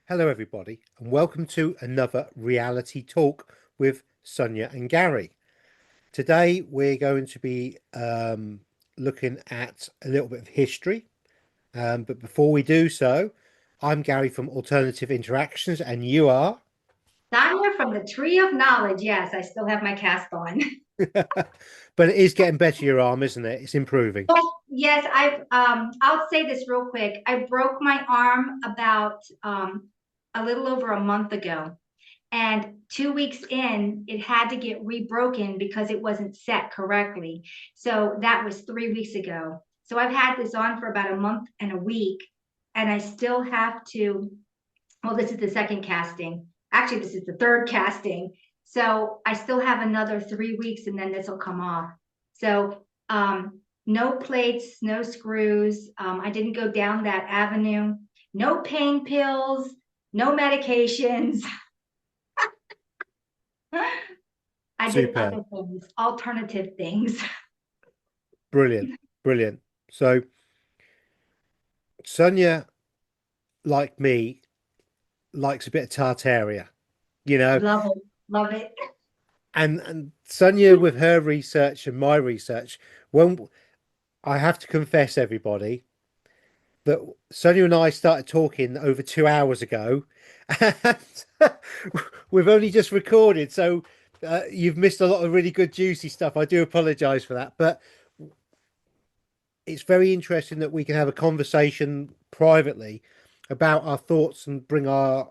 Hello, everybody, and welcome to another reality talk with Sonia and Gary. Today, we're going to be looking at a little bit of history. But before we do so, I'm Gary from Alternative Interactions, and you are. Danya from the Tree of Knowledge. Yes, I still have my cast on. But it is getting better, your arm, isn't it? It's improving. Yes, I'll say this real quick. I broke my arm about a little over a month ago. And 2 weeks in, it had to get rebroken because it wasn't set correctly. So that was 3 weeks ago. So I've had this on for about a month and a week, and I still have to. Well, this is the second casting. Actually, this is the third casting. So I still have another 3 weeks and then this will come off. So no plates, no screws. I didn't go down that avenue. No pain pills, no medications. I did Superb. other things, alternative things. Brilliant. Brilliant. So, Sonia, like me, likes a bit of Tartaria, you know, Love it. Love it. and Sonia with her research and my research, when I have to confess, everybody, that Sonia and I started talking over 2 hours ago, and we've only just recorded, so you've missed a lot of really good, juicy stuff. I do apologize for that, but it's very interesting that we can have a conversation privately about our thoughts and bring our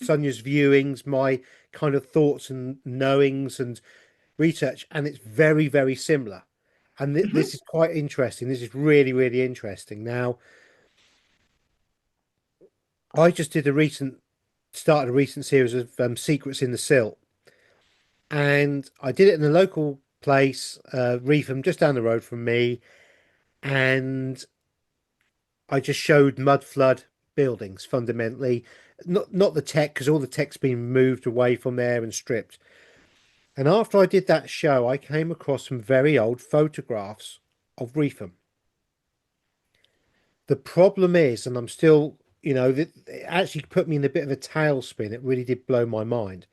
Sonia's viewings, my kind of thoughts and knowings and research, and it's very, very similar. And this Mhm. is quite interesting. This is really, really interesting. Now, I just did a recent started a recent series of secrets in the silt, and I did it in a local place, Reefham, just down the road from me, and I just showed mud flood buildings fundamentally, not the tech because all the tech's been moved away from there and stripped. And after I did that show, I came across some very old photographs of Reefham. The problem is, and I'm still, it actually put me in a bit of a tailspin. It really did blow my mind.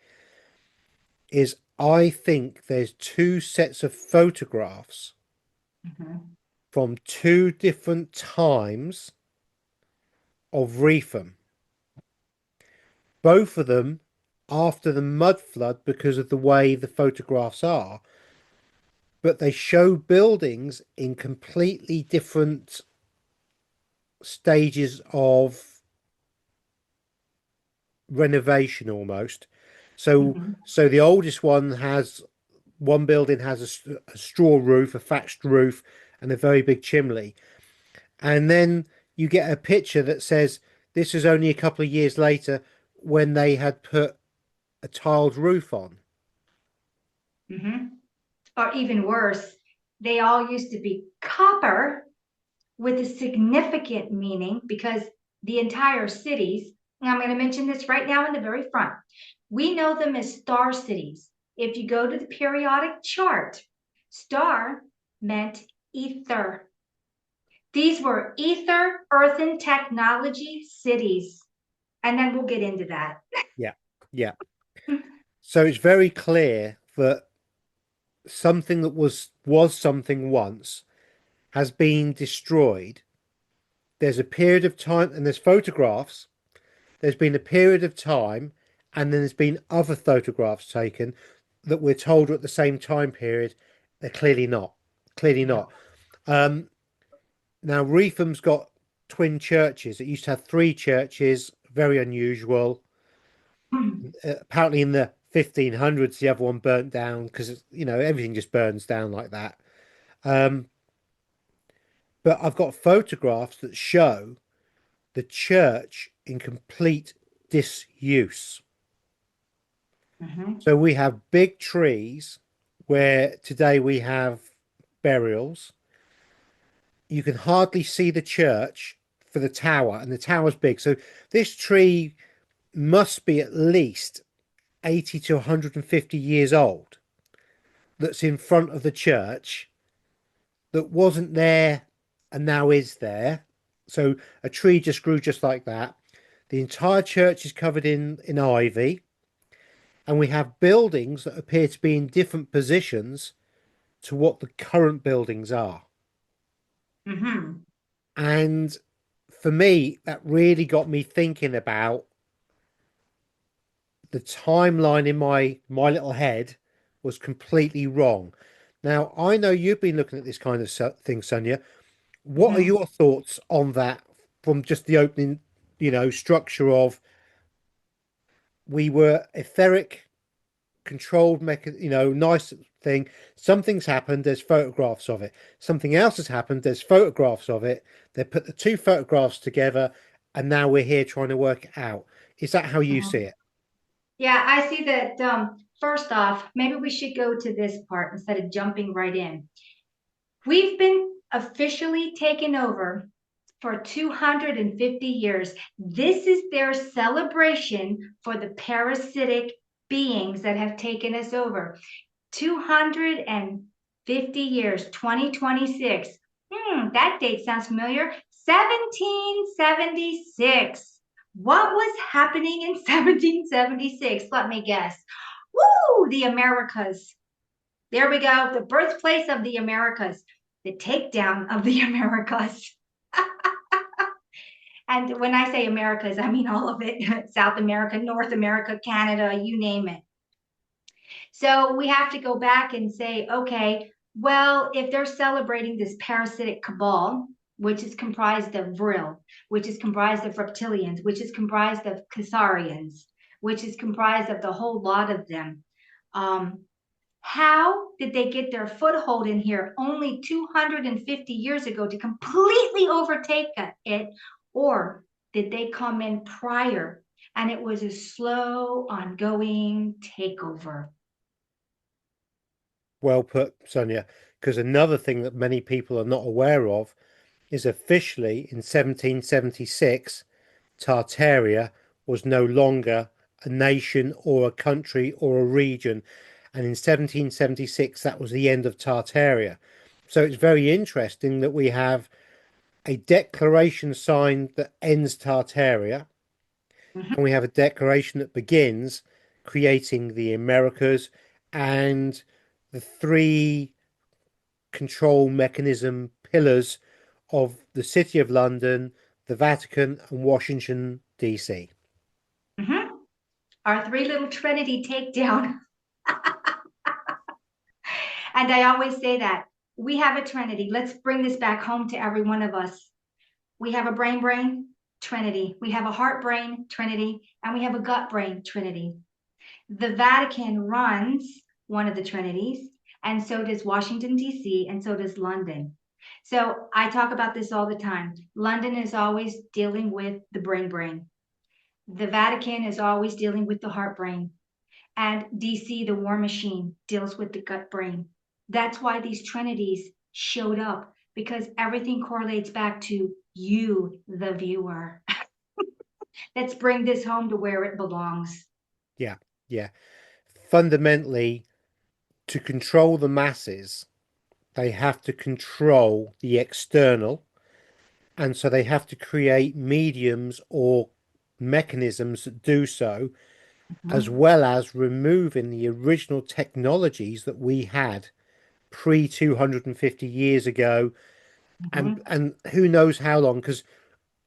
Is I think there's two sets of photographs Mhm. from two different times of Reefham. Both of them after the mud flood because of the way the photographs are, but they show buildings in completely different stages of renovation almost. So Mhm. so the oldest one building has a straw roof, a thatched roof, and a very big chimney. And then you get a picture that says this is only a couple of years later when they had put a tiled roof on. Mhm. Or even worse, they all used to be copper with a significant meaning because the entire cities, and I'm going to mention this right now in the very front, we know them as star cities. If you go to the periodic chart, star meant ether. These were ether, earthen technology cities. And then we'll get into that. Yeah, yeah. So it's very clear that something that was something once has been destroyed. There's a period of time, and there's photographs. There's been a period of time, and then there's been other photographs taken that we're told are at the same time period. They're clearly not. Clearly not. No. Um, Now, Reetham's got twin churches. It used to have three churches, very unusual. Apparently, in the 1500s, the other one burnt down because, everything just burns down like that. Um, but I've got photographs that show the church in complete disuse. Mhm. So we have big trees where today we have burials. You can hardly see the church for the tower, and the tower's big. So this tree must be at least 80 to 150 years old that's in front of the church that wasn't there and now is there. So a tree just grew just like that. The entire church is covered in ivy, and we have buildings that appear to be in different positions to what the current buildings are. Mm-hmm. And for me, that really got me thinking about the timeline in my little head was completely wrong. Now, I know you've been looking at this kind of thing, Sonia. What are Mm-hmm. your thoughts on that from just the opening, structure of we were etheric, controlled, nice thing. Something's happened, there's photographs of it. Something else has happened, there's photographs of it. They put the two photographs together, and now we're here trying to work it out. Is that how you see Mm-hmm. it? Yeah, I see that. First off, maybe we should go to this part instead of jumping right in. We've been officially taken over for 250 years. This is their celebration for the parasitic beings that have taken us over. 250 years, 2026. That date sounds familiar. 1776. What was happening in 1776? Let me guess. Woo! The Americas. There we go. The birthplace of the Americas, the takedown of the Americas. And when I say Americas, I mean all of it. South America, North America, Canada, you name it. So we have to go back and say, okay, well, if they're celebrating this parasitic cabal, which is comprised of Vril, which is comprised of reptilians, which is comprised of Catharians, which is comprised of the whole lot of them, um, how did they get their foothold in here only 250 years ago to completely overtake it? Or did they come in prior and it was a slow, ongoing takeover? Well put, Sonia. Because another thing that many people are not aware of is officially in 1776, Tartaria was no longer a nation or a country or a region. And in 1776, that was the end of Tartaria. So it's very interesting that we have a declaration signed that ends Tartaria, Mhm, and we have a declaration that begins creating the Americas and the three control mechanism pillars of the City of London, the Vatican, and Washington, D.C. mhm. Our three little Trinity takedown. And I always say that we have a Trinity. Let's bring this back home to every one of us. We have a brain Trinity. We have a heart brain Trinity. And we have a gut brain Trinity. The Vatican runs one of the Trinities, and so does Washington, D.C., and so does London. So I talk about this all the time. London is always dealing with the brain. The Vatican is always dealing with the heart brain. And DC, the war machine, deals with the gut brain. That's why these trinities showed up, because everything correlates back to you, the viewer. Let's bring this home to where it belongs. Yeah, yeah. Fundamentally, to control the masses, they have to control the external, and so they have to create mediums or mechanisms that do so, as Mhm, well as removing the original technologies that we had pre 250 years ago, and mhm, who knows how long. Because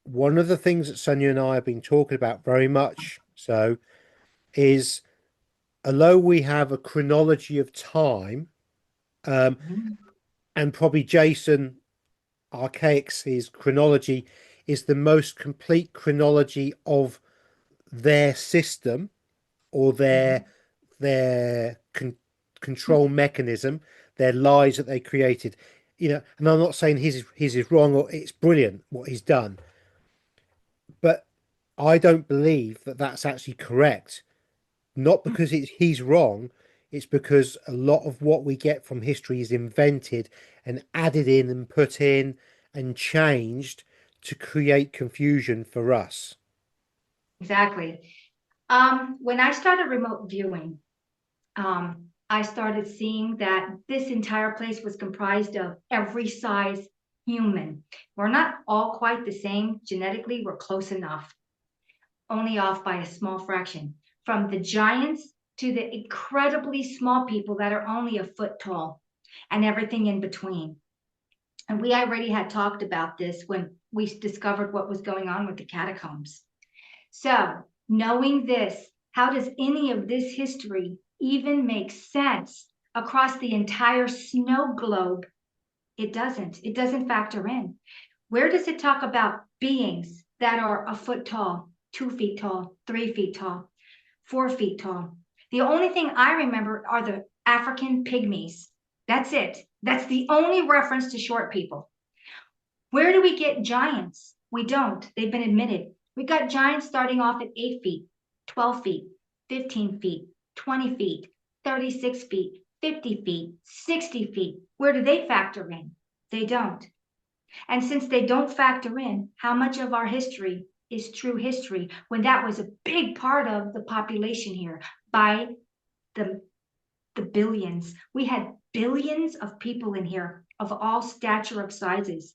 one of the things that Sonia and I have been talking about very much so is, although we have a chronology of time, um, mhm, and probably Jason Archaic's chronology is the most complete chronology of their system or mhm. their control mechanism, their lies that they created. And I'm not saying his is wrong or it's brilliant what he's done, but I don't believe that that's actually correct. Not because he's wrong, it's because a lot of what we get from history is invented and added in and put in and changed to create confusion for us. Exactly. When I started remote viewing, I started seeing that this entire place was comprised of every size human. We're not all quite the same genetically, we're close enough. only off by a small fraction, from the giants to the incredibly small people that are only a foot tall and everything in between. And we already had talked about this when we discovered what was going on with the catacombs. So, knowing this, how does any of this history even make sense across the entire snow globe? It doesn't. It doesn't factor in. Where does it talk about beings that are a foot tall, 2 feet tall, 3 feet tall, 4 feet tall? The only thing I remember are the African pygmies. That's it. That's the only reference to short people. Where do we get giants? We don't. They've been admitted. We got giants starting off at 8 feet, 12 feet, 15 feet, 20 feet, 36 feet, 50 feet, 60 feet. Where do they factor in? They don't. And since they don't factor in, how much of our history is true history when that was a big part of the population here by the, the billions? We had billions of people in here of all stature of sizes.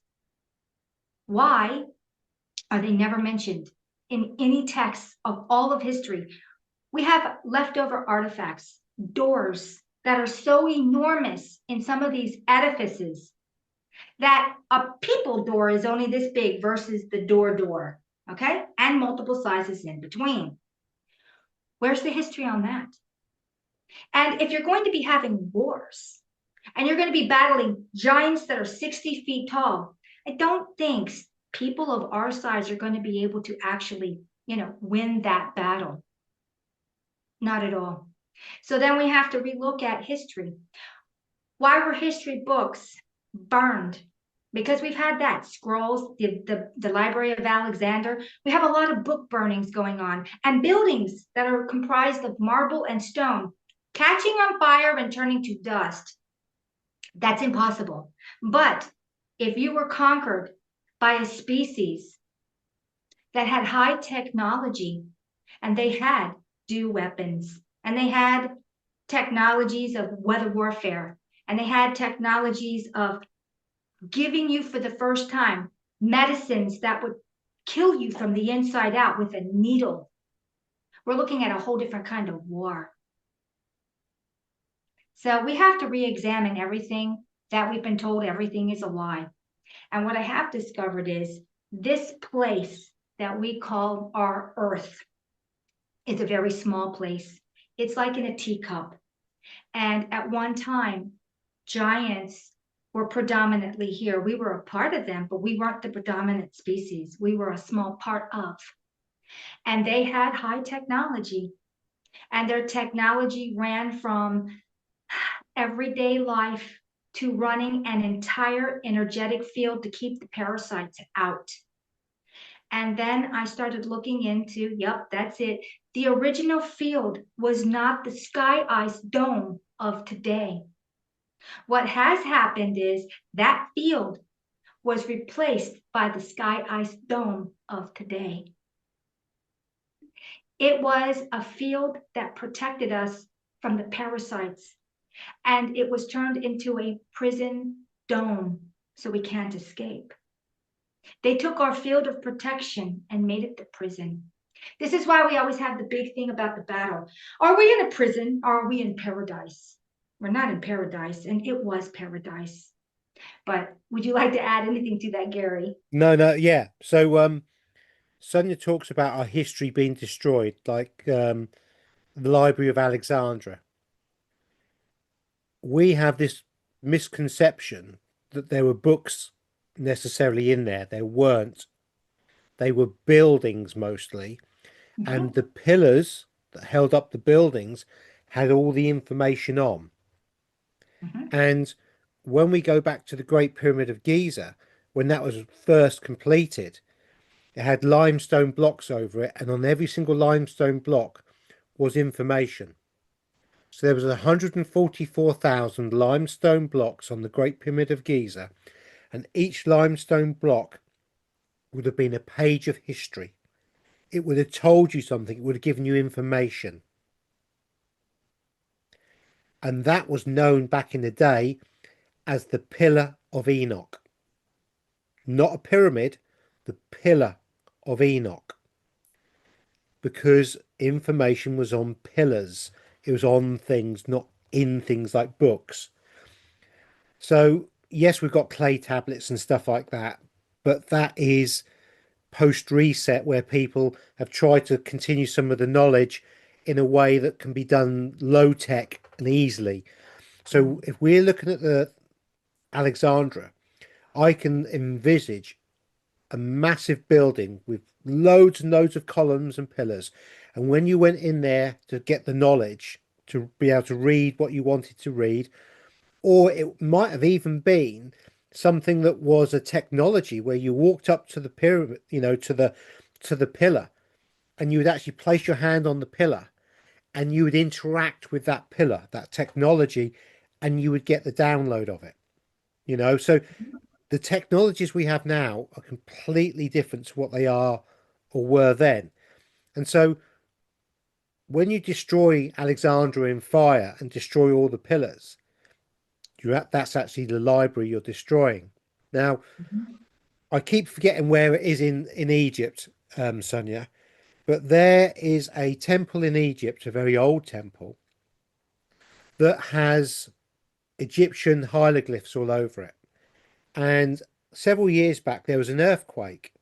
Why are they never mentioned in any text of all of history? We have leftover artifacts, doors that are so enormous in some of these edifices that a people door is only this big versus the door, okay? And multiple sizes in between. Where's the history on that? And if you're going to be having wars and you're going to be battling giants that are 60 feet tall, I don't think people of our size are going to be able to actually, win that battle. Not at all. So then we have to relook at history. Why were history books burned? Because we've had that scrolls, the Library of Alexander. We have a lot of book burnings going on and buildings that are comprised of marble and stone catching on fire and turning to dust. That's impossible. But if you were conquered by a species that had high technology and they had dew weapons and they had technologies of weather warfare and they had technologies of giving you for the first time medicines that would kill you from the inside out with a needle. We're looking at a whole different kind of war. So we have to re-examine everything that we've been told everything is a lie. And what I have discovered is this place that we call our earth is a very small place. It's like in a teacup. And at one time, giants were predominantly here. We were a part of them, but we weren't the predominant species. We were a small part of. And they had high technology. And their technology ran from everyday life to running an entire energetic field to keep the parasites out. And then I started looking into, yep, that's it. The original field was not the sky ice dome of today. What has happened is that field was replaced by the sky ice dome of today. It was a field that protected us from the parasites, and it was turned into a prison dome so we can't escape. They took our field of protection and made it the prison. This is why we always have the big thing about the battle. Are we in a prison or are we in paradise? We're not in paradise, and it was paradise. But would you like to add anything to that, Gary? No, no, yeah. So Sonia talks about our history being destroyed, like the Library of Alexandria. We have this misconception that there were books necessarily in there. There weren't. They were buildings mostly, and Mm-hmm. the pillars that held up the buildings had all the information on. Mm-hmm. And when we go back to the Great Pyramid of Giza, when that was first completed, it had limestone blocks over it, and on every single limestone block was information. So there was 144,000 limestone blocks on the Great Pyramid of Giza, and each limestone block would have been a page of history. It would have told you something, it would have given you information. And that was known back in the day as the Pillar of Enoch. Not a pyramid, the Pillar of Enoch. because information was on pillars. It was on things, not in things like books. So, yes, we've got clay tablets and stuff like that, but that is post reset where people have tried to continue some of the knowledge in a way that can be done low tech and easily. So, if we're looking at the Alexandra, I can envisage a massive building with loads and loads of columns and pillars. And when you went in there to get the knowledge, to be able to read what you wanted to read, or it might have even been something that was a technology where you walked up to the pyramid, to the pillar, and you would actually place your hand on the pillar and you would interact with that pillar, that technology, and you would get the download of it. So the technologies we have now are completely different to what they are or were then. And so when you destroy Alexandria in fire and destroy all the pillars, that's actually the library you're destroying. Now, Mhm. I keep forgetting where it is in Egypt, Sonia, but there is a temple in Egypt, a very old temple, that has Egyptian hieroglyphs all over it. And several years back, there was an earthquake,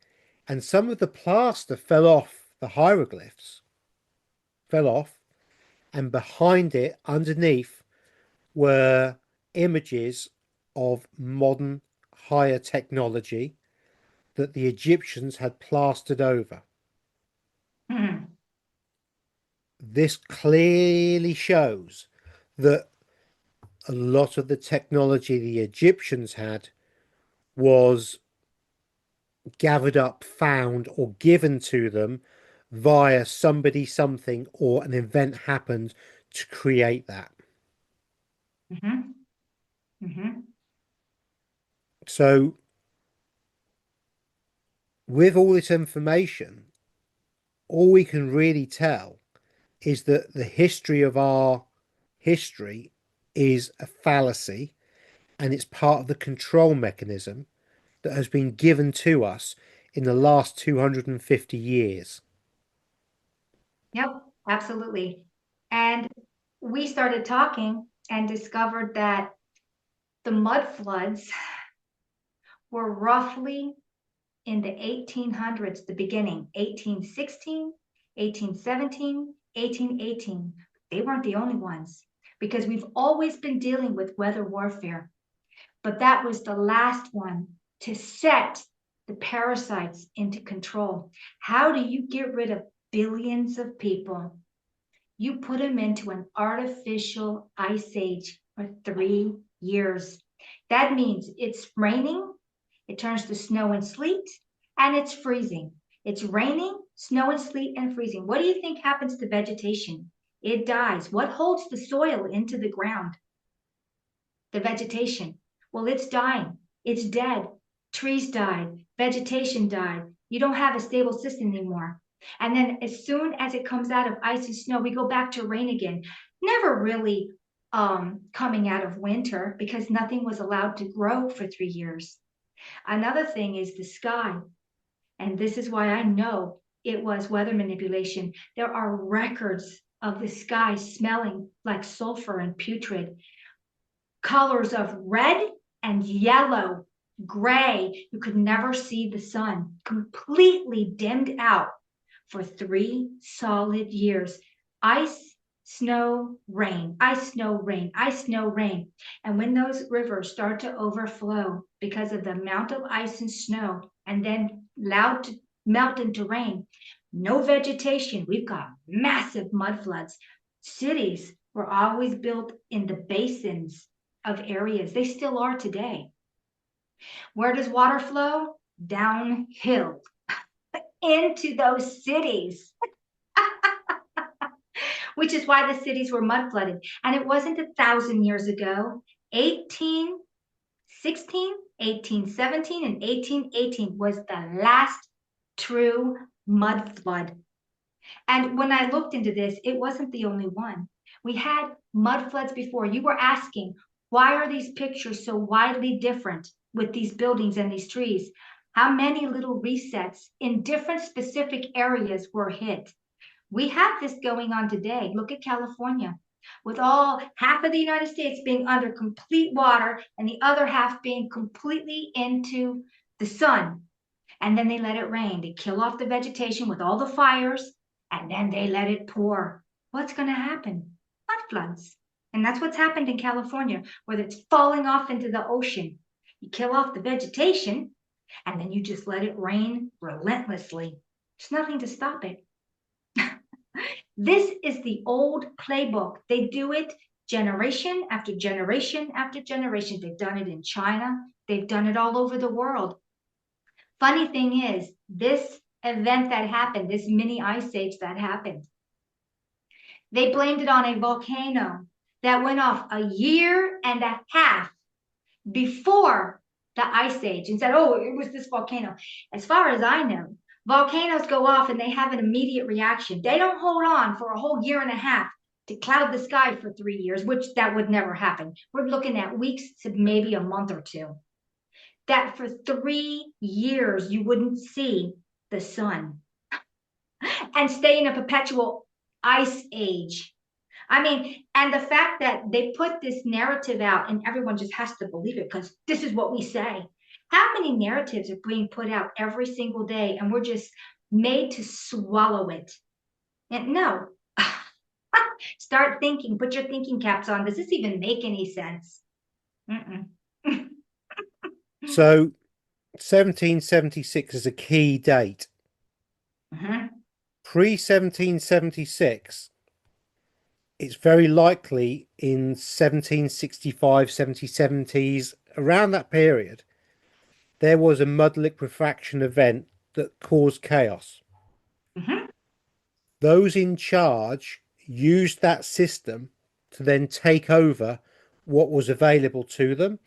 and some of the plaster fell off the hieroglyphs, fell off, and behind it, underneath, were images of modern higher technology that the Egyptians had plastered over. Mhm. This clearly shows that a lot of the technology the Egyptians had was gathered up, found, or given to them via somebody, something, or an event happened to create that. Mhm. Mhm. So, with all this information, all we can really tell is that the history of our history is a fallacy and it's part of the control mechanism that has been given to us in the last 250 years. Yep, absolutely. And we started talking and discovered that the mud floods were roughly in the 1800s, the beginning, 1816, 1817, 1818. They weren't the only ones because we've always been dealing with weather warfare. But that was the last one to set the parasites into control. How do you get rid of billions of people? You put them into an artificial ice age for 3 years. That means it's raining, it turns to snow and sleet, and it's freezing. It's raining, snow and sleet, and freezing. What do you think happens to vegetation? It dies. What holds the soil into the ground? The vegetation. Well, it's dying. It's dead. Trees died. Vegetation died. You don't have a stable system anymore. And then as soon as it comes out of ice and snow, we go back to rain again. Never really coming out of winter because nothing was allowed to grow for 3 years. Another thing is the sky. And this is why I know it was weather manipulation. There are records of the sky smelling like sulfur and putrid, colors of red and yellow, gray. You could never see the sun, completely dimmed out for 3 solid years. Ice, snow, rain, ice, snow, rain, ice, snow, rain. And when those rivers start to overflow because of the amount of ice and snow and then allowed to melt into rain, no vegetation. We've got massive mud floods. Cities were always built in the basins of areas. They still are today. Where does water flow? Downhill into those cities, which is why the cities were mud flooded. And it wasn't 1,000 years ago. 1816, 1817, and 1818 was the last true mud flood. And when I looked into this, it wasn't the only one. We had mud floods before. You were asking, why are these pictures so widely different with these buildings and these trees? How many little resets in different specific areas were hit? We have this going on today. Look at California, with all half of the United States being under complete water and the other half being completely into the sun. And then they let it rain. They kill off the vegetation with all the fires, and then they let it pour. What's going to happen? Mud floods. And that's what's happened in California, where it's falling off into the ocean. You kill off the vegetation, and then you just let it rain relentlessly. There's nothing to stop it. This is the old playbook. They do it generation after generation after generation. They've done it in China. They've done it all over the world. Funny thing is, this event that happened, this mini ice age that happened, they blamed it on a volcano that went off a year and a half before the ice age and said, oh, it was this volcano. As far as I know, volcanoes go off and they have an immediate reaction. They don't hold on for a whole year and a half to cloud the sky for 3 years, which that would never happen. We're looking at weeks to maybe a month or two. That for 3 years you wouldn't see the sun and stay in a perpetual ice age. I mean, and the fact that they put this narrative out and everyone just has to believe it because this is what we say. How many narratives are being put out every single day and we're just made to swallow it? And no, start thinking, put your thinking caps on. Does this even make any sense? Mm-mm. So 1776 is a key date. Mm-hmm. Pre 1776, it's very likely in 1765, 1770s, around that period, there was a mud liquefaction event that caused chaos. Mm-hmm. Those in charge used that system to then take over what was available to them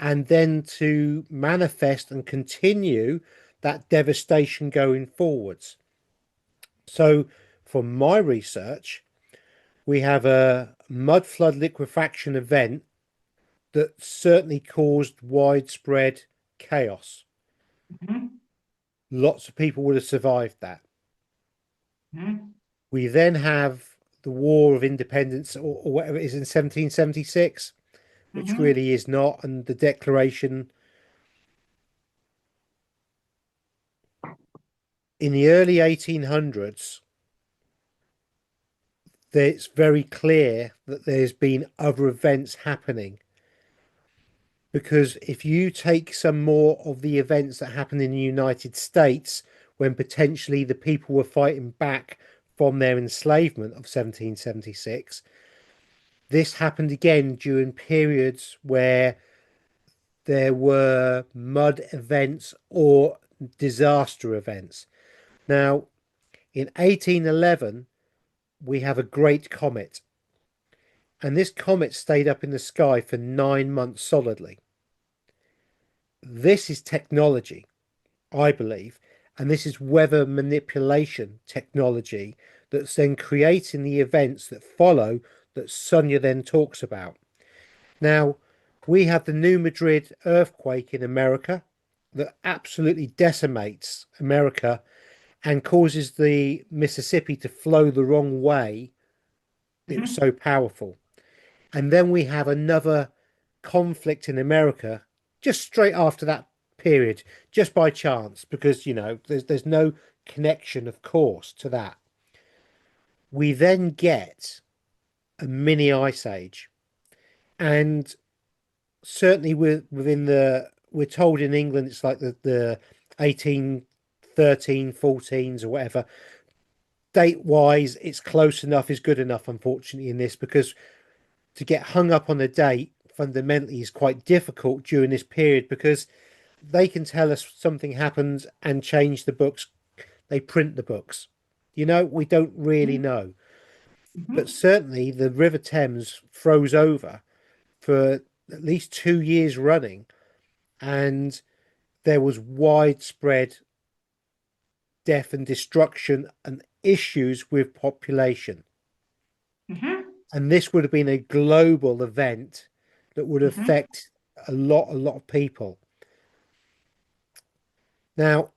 and then to manifest and continue that devastation going forwards. So, from my research, we have a mud flood liquefaction event that certainly caused widespread chaos. Mm-hmm. Lots of people would have survived that. Mm-hmm. We then have the War of Independence, or whatever it is, in 1776, which Mm-hmm. really is not, and the Declaration. In the early 1800s, it's very clear that there's been other events happening. Because if you take some more of the events that happened in the United States when potentially the people were fighting back from their enslavement of 1776, this happened again during periods where there were mud events or disaster events. Now, in 1811, we have a great comet, and this comet stayed up in the sky for 9 months solidly. This is technology, I believe, and this is weather manipulation technology that's then creating the events that follow that Sonia then talks about. Now, we have the New Madrid earthquake in America that absolutely decimates America and causes the Mississippi to flow the wrong way. It was Mm-hmm. so powerful. And then we have another conflict in America just straight after that period, just by chance, because there's no connection, of course, to that. We then get a mini ice age, and certainly we're told in England it's like the 1813 14s or whatever. Date wise, it's close enough, is good enough, unfortunately, in this, because to get hung up on a date fundamentally is quite difficult during this period, because they can tell us something happens and change the books. They print the books. We don't really know. But Mm-hmm. certainly the River Thames froze over for at least 2 years running, and there was widespread death and destruction and issues with population. Mm-hmm. And this would have been a global event that would Mm-hmm. affect a lot of people. Now,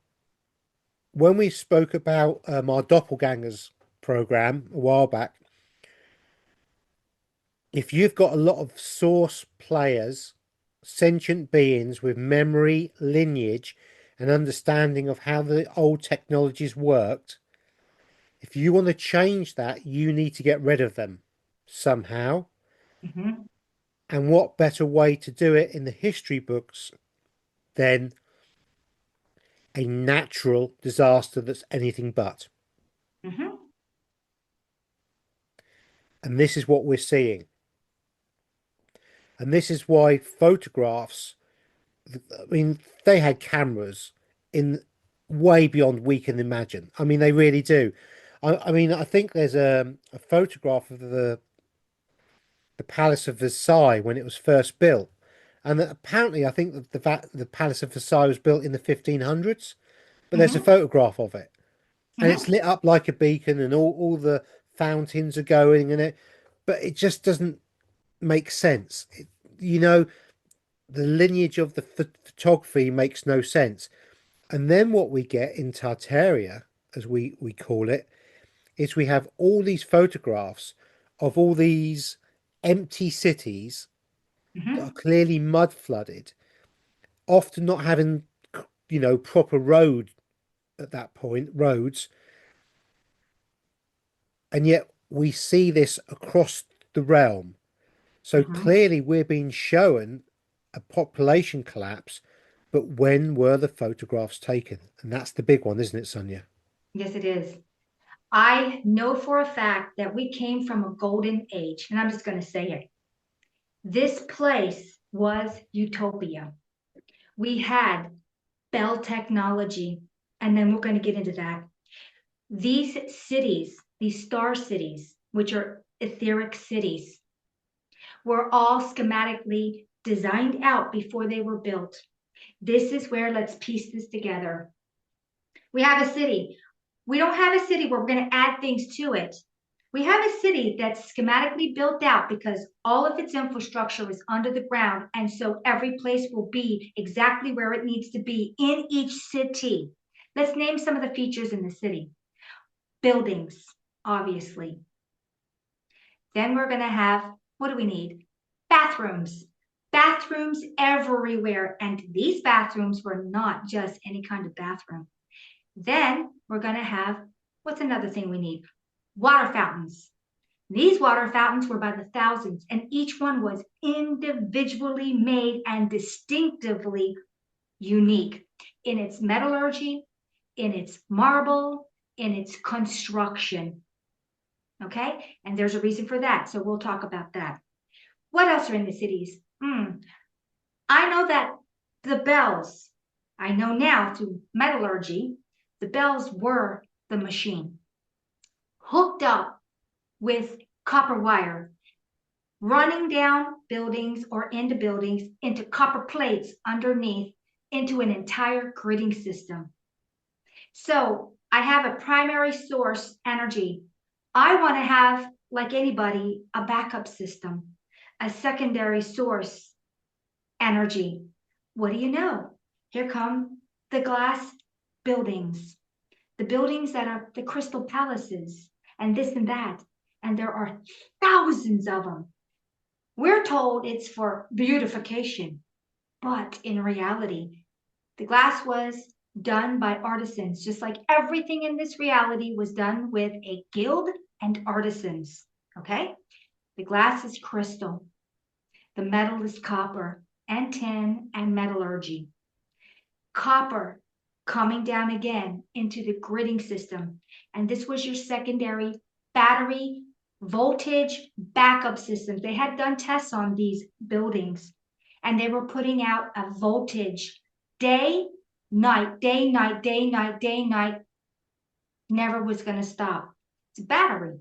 when we spoke about our doppelgangers program a while back. If you've got a lot of source players, sentient beings with memory, lineage, and understanding of how the old technologies worked, if you want to change that, you need to get rid of them somehow. Mm-hmm. And what better way to do it in the history books than a natural disaster that's anything but? Mm-hmm. And this is what we're seeing. And this is why photographs, I mean, they had cameras in way beyond we can imagine. I mean, they really do. I mean, I think there's a photograph of the Palace of Versailles when it was first built. And apparently, I think that the Palace of Versailles was built in the 1500s, but there's a Mm-hmm. photograph of it. And it's Mm-hmm. lit up like a beacon, and all the fountains are going in it, but it just doesn't make sense. You know, the lineage of the photography makes no sense. And then what we get in Tartaria, as we call it, is we have all these photographs of all these empty cities that are Mm-hmm. clearly mud flooded, often not having, proper road at that point, roads, and yet we see this across the realm. So Mm-hmm. clearly we're being shown a population collapse, but when were the photographs taken? And that's the big one, isn't it, Sonia? Yes, it is. I know for a fact that we came from a golden age, and I'm just going to say it. This place was utopia. We had Bell technology, and then we're going to get into that. These cities, these star cities, which are etheric cities, were all schematically designed out before they were built. This is where let's piece this together. We have a city. We don't have a city where we're going to add things to it. We have a city that's schematically built out because all of its infrastructure is under the ground. And so every place will be exactly where it needs to be in each city. Let's name some of the features in the city. Buildings, obviously. Then we're going to have, what do we need? Bathrooms. Bathrooms everywhere. And these bathrooms were not just any kind of bathroom. Then we're going to have, what's another thing we need? Water fountains. These water fountains were by the thousands, and each one was individually made and distinctively unique in its metallurgy, in its marble, in its construction. Okay? And there's a reason for that. So we'll talk about that. What else are in the cities? I know that the bells, I know now through metallurgy, the bells were the machine hooked up with copper wire, running down buildings or into buildings, into copper plates underneath, into an entire gridding system. So I have a primary source energy. I want to have, like anybody, a backup system, a secondary source energy. What do you know? Here come the glass buildings, the buildings that are the crystal palaces, and this and that. And there are thousands of them. We're told it's for beautification, but in reality, the glass was done by artisans, just like everything in this reality was done with a guild and artisans. Okay? The glass is crystal, the metal is copper and tin and metallurgy. Copper coming down again into the gridding system. And this was your secondary battery voltage backup systems. They had done tests on these buildings and they were putting out a voltage day, night, day, night, day, night, day, night, never was going to stop. It's a battery.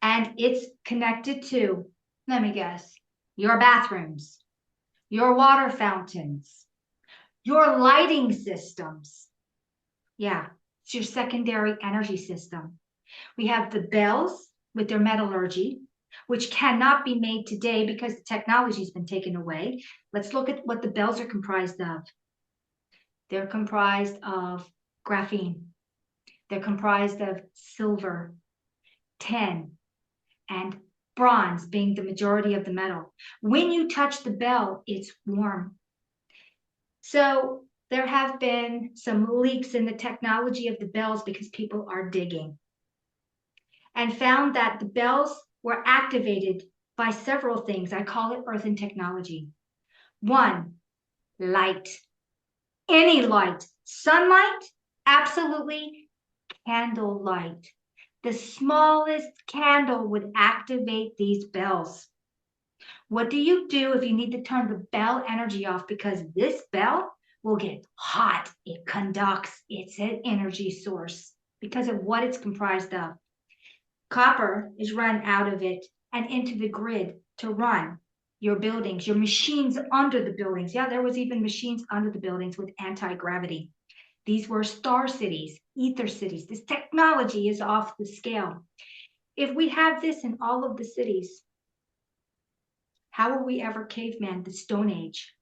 And it's connected to, let me guess, your bathrooms, your water fountains, your lighting systems. Yeah, it's your secondary energy system. We have the bells with their metallurgy, which cannot be made today because the technology has been taken away. Let's look at what the bells are comprised of. They're comprised of graphene. They're comprised of silver, tin, and bronze being the majority of the metal. When you touch the bell, it's warm. So there have been some leaks in the technology of the bells because people are digging and found that the bells were activated by several things. I call it earthen technology. One, light, any light, sunlight, absolutely, candlelight. The smallest candle would activate these bells. What do you do if you need to turn the bell energy off? Because this bell will get hot. It conducts. It's an energy source because of what it's comprised of. Copper is run out of it and into the grid to run your buildings, your machines under the buildings. Yeah, there was even machines under the buildings with anti-gravity. These were star cities, ether cities. This technology is off the scale. If we have this in all of the cities, how will we ever caveman the Stone Age?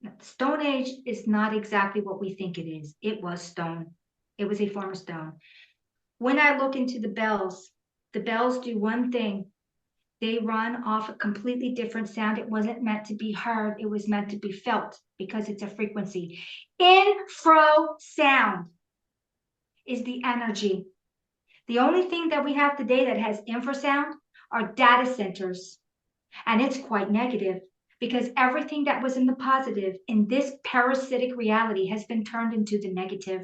The Stone Age is not exactly what we think it is. It was stone. It was a form of stone. When I look into the bells do one thing. They run off a completely different sound. It wasn't meant to be heard. It was meant to be felt because it's a frequency. Infrasound is the energy. The only thing that we have today that has infrasound are data centers. And it's quite negative because everything that was in the positive in this parasitic reality has been turned into the negative.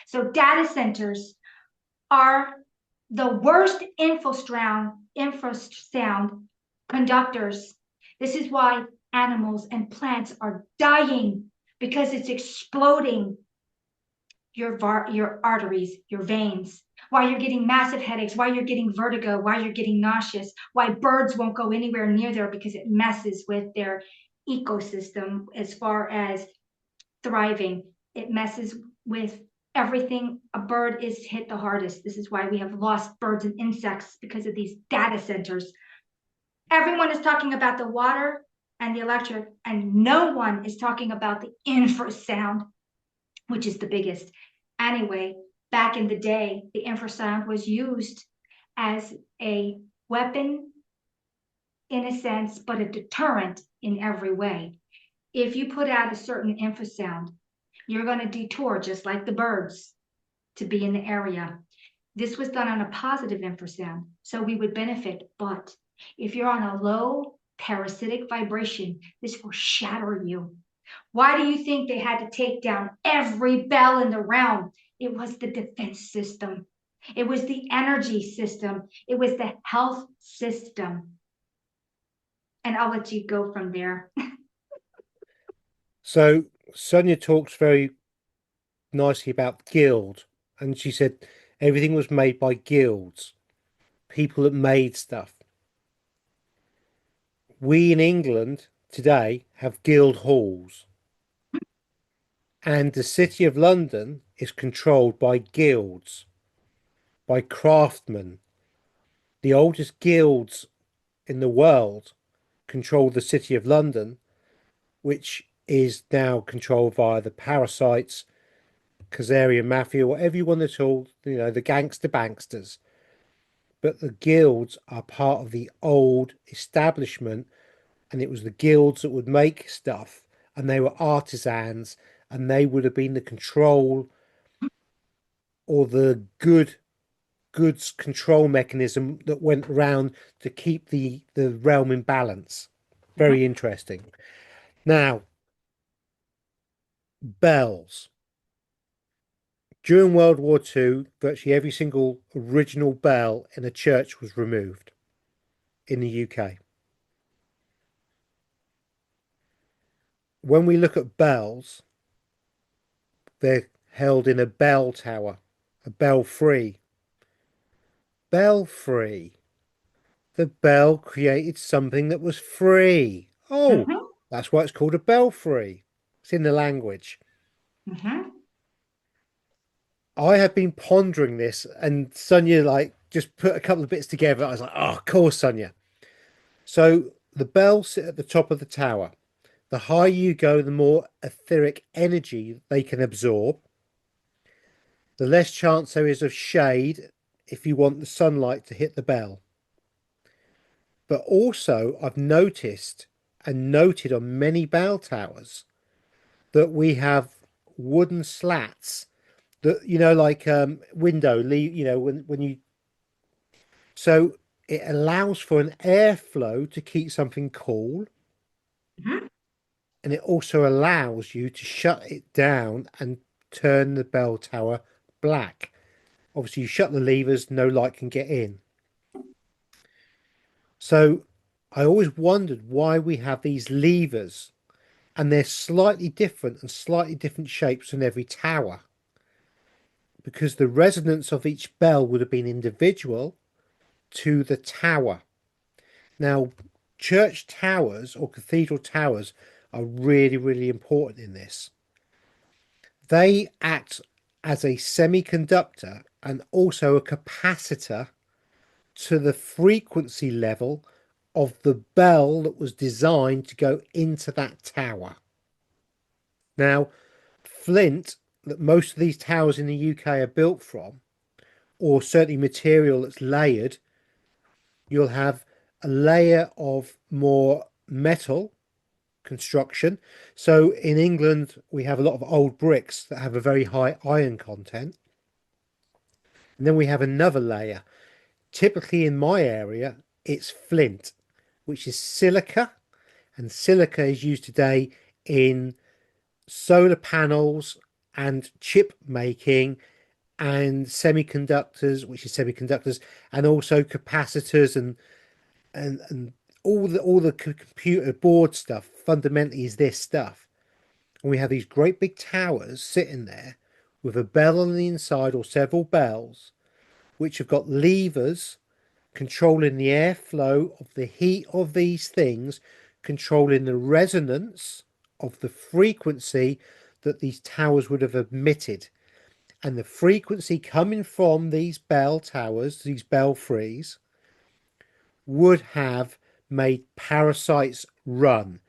So data centers are the worst infrasound conductors. This is why animals and plants are dying because it's exploding your arteries, your veins, why you're getting massive headaches, why you're getting vertigo, why you're getting nauseous, why birds won't go anywhere near there because it messes with their ecosystem as far as thriving. It messes with everything. A bird is hit the hardest. This is why we have lost birds and insects because of these data centers. Everyone is talking about the water and the electric, and no one is talking about the infrasound, which is the biggest. Anyway, back in the day, the infrasound was used as a weapon in a sense, but a deterrent in every way. If you put out a certain infrasound, you're going to detour just like the birds to be in the area. This was done on a positive infrasound, so we would benefit. But if you're on a low parasitic vibration, this will shatter you. Why do you think they had to take down every bell in the realm? It was the defense system. It was the energy system. It was the health system. And I'll let you go from there. So Sonia talks very nicely about guild, and she said everything was made by guilds, people that made stuff. We in England today have guild halls, and the City of London is controlled by guilds, by craftsmen. The oldest guilds in the world control the City of London, which is now controlled via the parasites, Khazarian mafia, whatever you want to call, the gangster banksters. But the guilds are part of the old establishment, and it was the guilds that would make stuff, and they were artisans, and they would have been the control or the goods control mechanism that went around to keep the realm in balance. Very interesting. Now, bells. During World War II, virtually every single original bell in a church was removed in the UK. When we look at bells, they're held in a bell tower, a belfry. Belfry. The bell created something that was free. Oh, Mm-hmm, that's why it's called a belfry. It's in the language. mm-hmm. I have been pondering this, and Sonia just put a couple of bits together. I was like, oh, of course, Sonia. So the bells sit at the top of the tower. The higher you go, the more etheric energy they can absorb. the less chance there is of shade if you want the sunlight to hit the bell. But also, I've noticed and noted on many bell towers that we have wooden slats that, like when you, so it allows for an airflow to keep something cool, Mhm. and it also allows you to shut it down and turn the bell tower black. Obviously, you shut the levers, no light can get in. So I always wondered why we have these levers, and they're slightly different and slightly different shapes in every tower, because the resonance of each bell would have been individual to the tower. Now, church towers or cathedral towers are really, really important in this. They act as a semiconductor and also a capacitor to the frequency level of the bell that was designed to go into that tower. Now, flint that most of these towers in the UK are built from, or certainly material that's layered, you'll have a layer of more metal construction. So in England, we have a lot of old bricks that have a very high iron content. And then we have another layer. Typically in my area, it's flint, which is silica. And silica is used today in solar panels and chip making and semiconductors, which is semiconductors, and also capacitors and all the computer board stuff fundamentally is this stuff. And we have these great big towers sitting there with a bell on the inside or several bells, which have got levers controlling the airflow of the heat of these things, controlling the resonance of the frequency that these towers would have emitted. And the frequency coming from these bell towers, these belfries, would have made parasites run.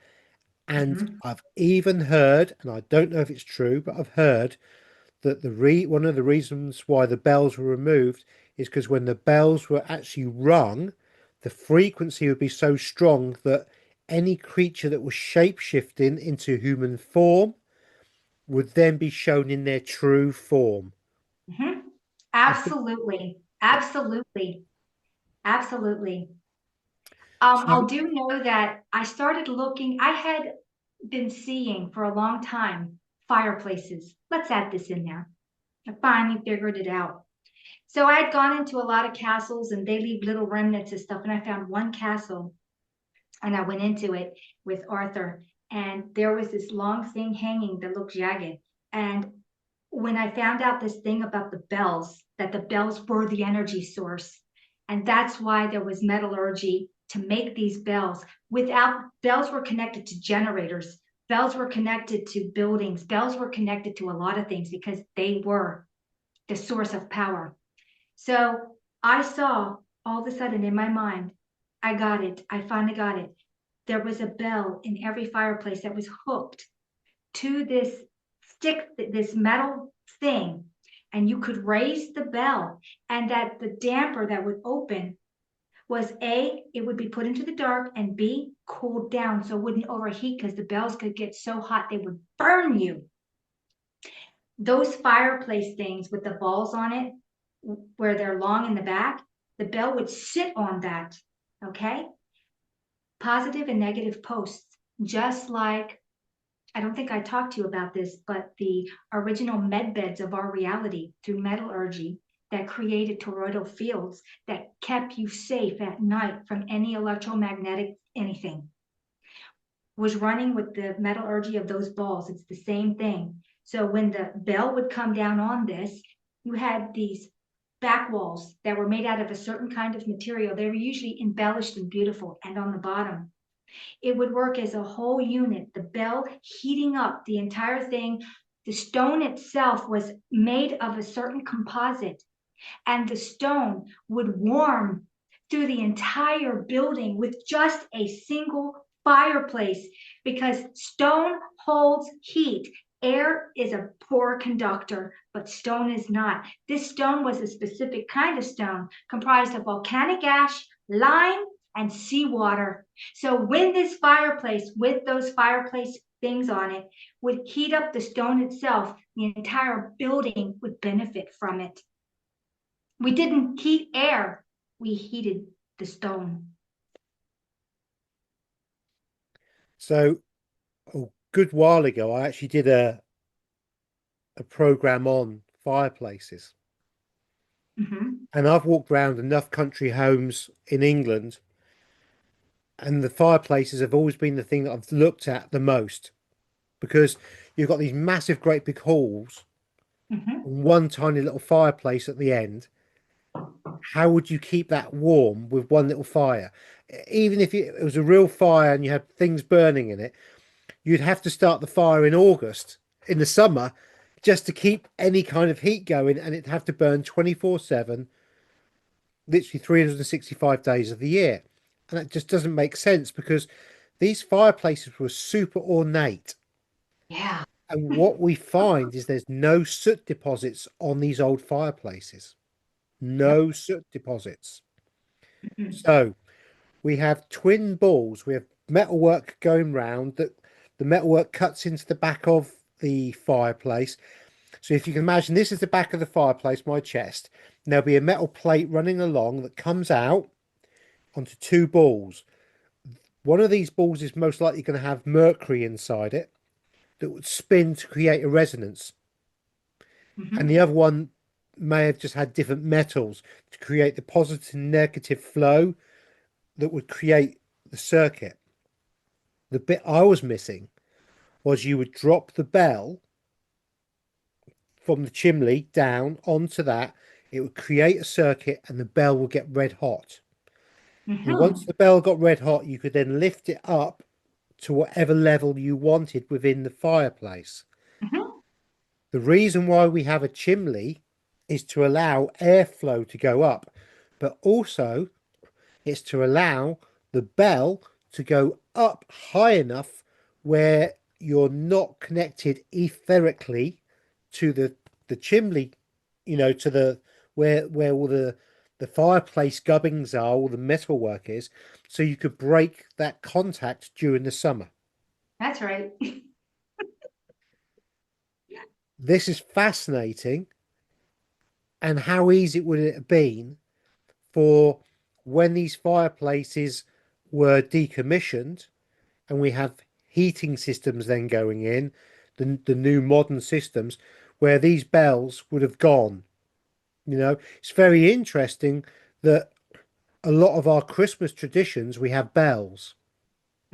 And Mhm. I've even heard, and I don't know if it's true, but I've heard that one of the reasons why the bells were removed is because when the bells were actually rung, the frequency would be so strong that any creature that was shape shifting into human form would then be shown in their true form. Mhm. I think Absolutely. Absolutely. Absolutely. I so. do know that I started looking, I had been seeing for a long time fireplaces. Let's add this in there. I finally figured it out. So I had gone into a lot of castles and they leave little remnants of stuff. And I found one castle and I went into it with Arthur. And there was this long thing hanging that looked jagged. And when I found out this thing about the bells, that the bells were the energy source, and that's why there was metallurgy to make these bells. Without bells were connected to generators, bells were connected to buildings, bells were connected to a lot of things because they were the source of power. So I saw all of a sudden in my mind, I got it. I finally got it. There was a bell in every fireplace that was hooked to this stick, this metal thing, and you could raise the bell, and that the damper that would open was A, it would be put into the dark, and B, cooled down so it wouldn't overheat because the bells could get so hot they would burn you. Those fireplace things with the balls on it, where they're long in the back, the bell would sit on that. Okay. Positive and negative posts, just like I don't think I talked to you about this, but the original med beds of our reality through metallurgy that created toroidal fields that kept you safe at night from any electromagnetic anything was running with the metallurgy of those balls. It's the same thing. So when the bell would come down on this, you had these back walls that were made out of a certain kind of material. They were usually embellished and beautiful. And on the bottom, it would work as a whole unit, the bell heating up the entire thing. The stone itself was made of a certain composite, and the stone would warm through the entire building with just a single fireplace because stone holds heat. Air is a poor conductor, but stone is not. This stone was a specific kind of stone comprised of volcanic ash, lime, and seawater. So when this fireplace with those fireplace things on it would heat up the stone itself, the entire building would benefit from it. We didn't heat air, we heated the stone. So a good while ago, I actually did a program on fireplaces. Mm-hmm. And I've walked around enough country homes in England, and the fireplaces have always been the thing that I've looked at the most because you've got these massive, great big halls Mm-hmm. and one tiny little fireplace at the end. How would you keep that warm with one little fire? Even if it was a real fire and you had things burning in it, you'd have to start the fire in August in the summer just to keep any kind of heat going, and it'd have to burn 24/7, literally 365 days of the year. And that just doesn't make sense because these fireplaces were super ornate. Yeah. And what we find is there's no soot deposits on these old fireplaces. Yep. No soot deposits. Mm-hmm. So we have twin balls. We have metalwork going round that the metalwork cuts into the back of the fireplace. So if you can imagine, this is the back of the fireplace, my chest. And there'll be a metal plate running along that comes out onto two balls. One of these balls is most likely going to have mercury inside it that would spin to create a resonance. And Mm-hmm. the other one may have just had different metals to create the positive and negative flow that would create the circuit. The bit I was missing was you would drop the bell from the chimney down onto that. It would create a circuit and the bell would get red hot. And once Mm-hmm. the bell got red hot, you could then lift it up to whatever level you wanted within the fireplace. Mm-hmm. The reason why we have a chimney is to allow airflow to go up, but also it's to allow the bell to go up high enough where you're not connected etherically to the chimney, to the where all the fireplace gubbings are, all the metalwork is, so you could break that contact during the summer. That's right. This is fascinating. And how easy would it have been for when these fireplaces were decommissioned and we have heating systems then going in, the new modern systems, where these bells would have gone. It's very interesting that a lot of our Christmas traditions, we have bells.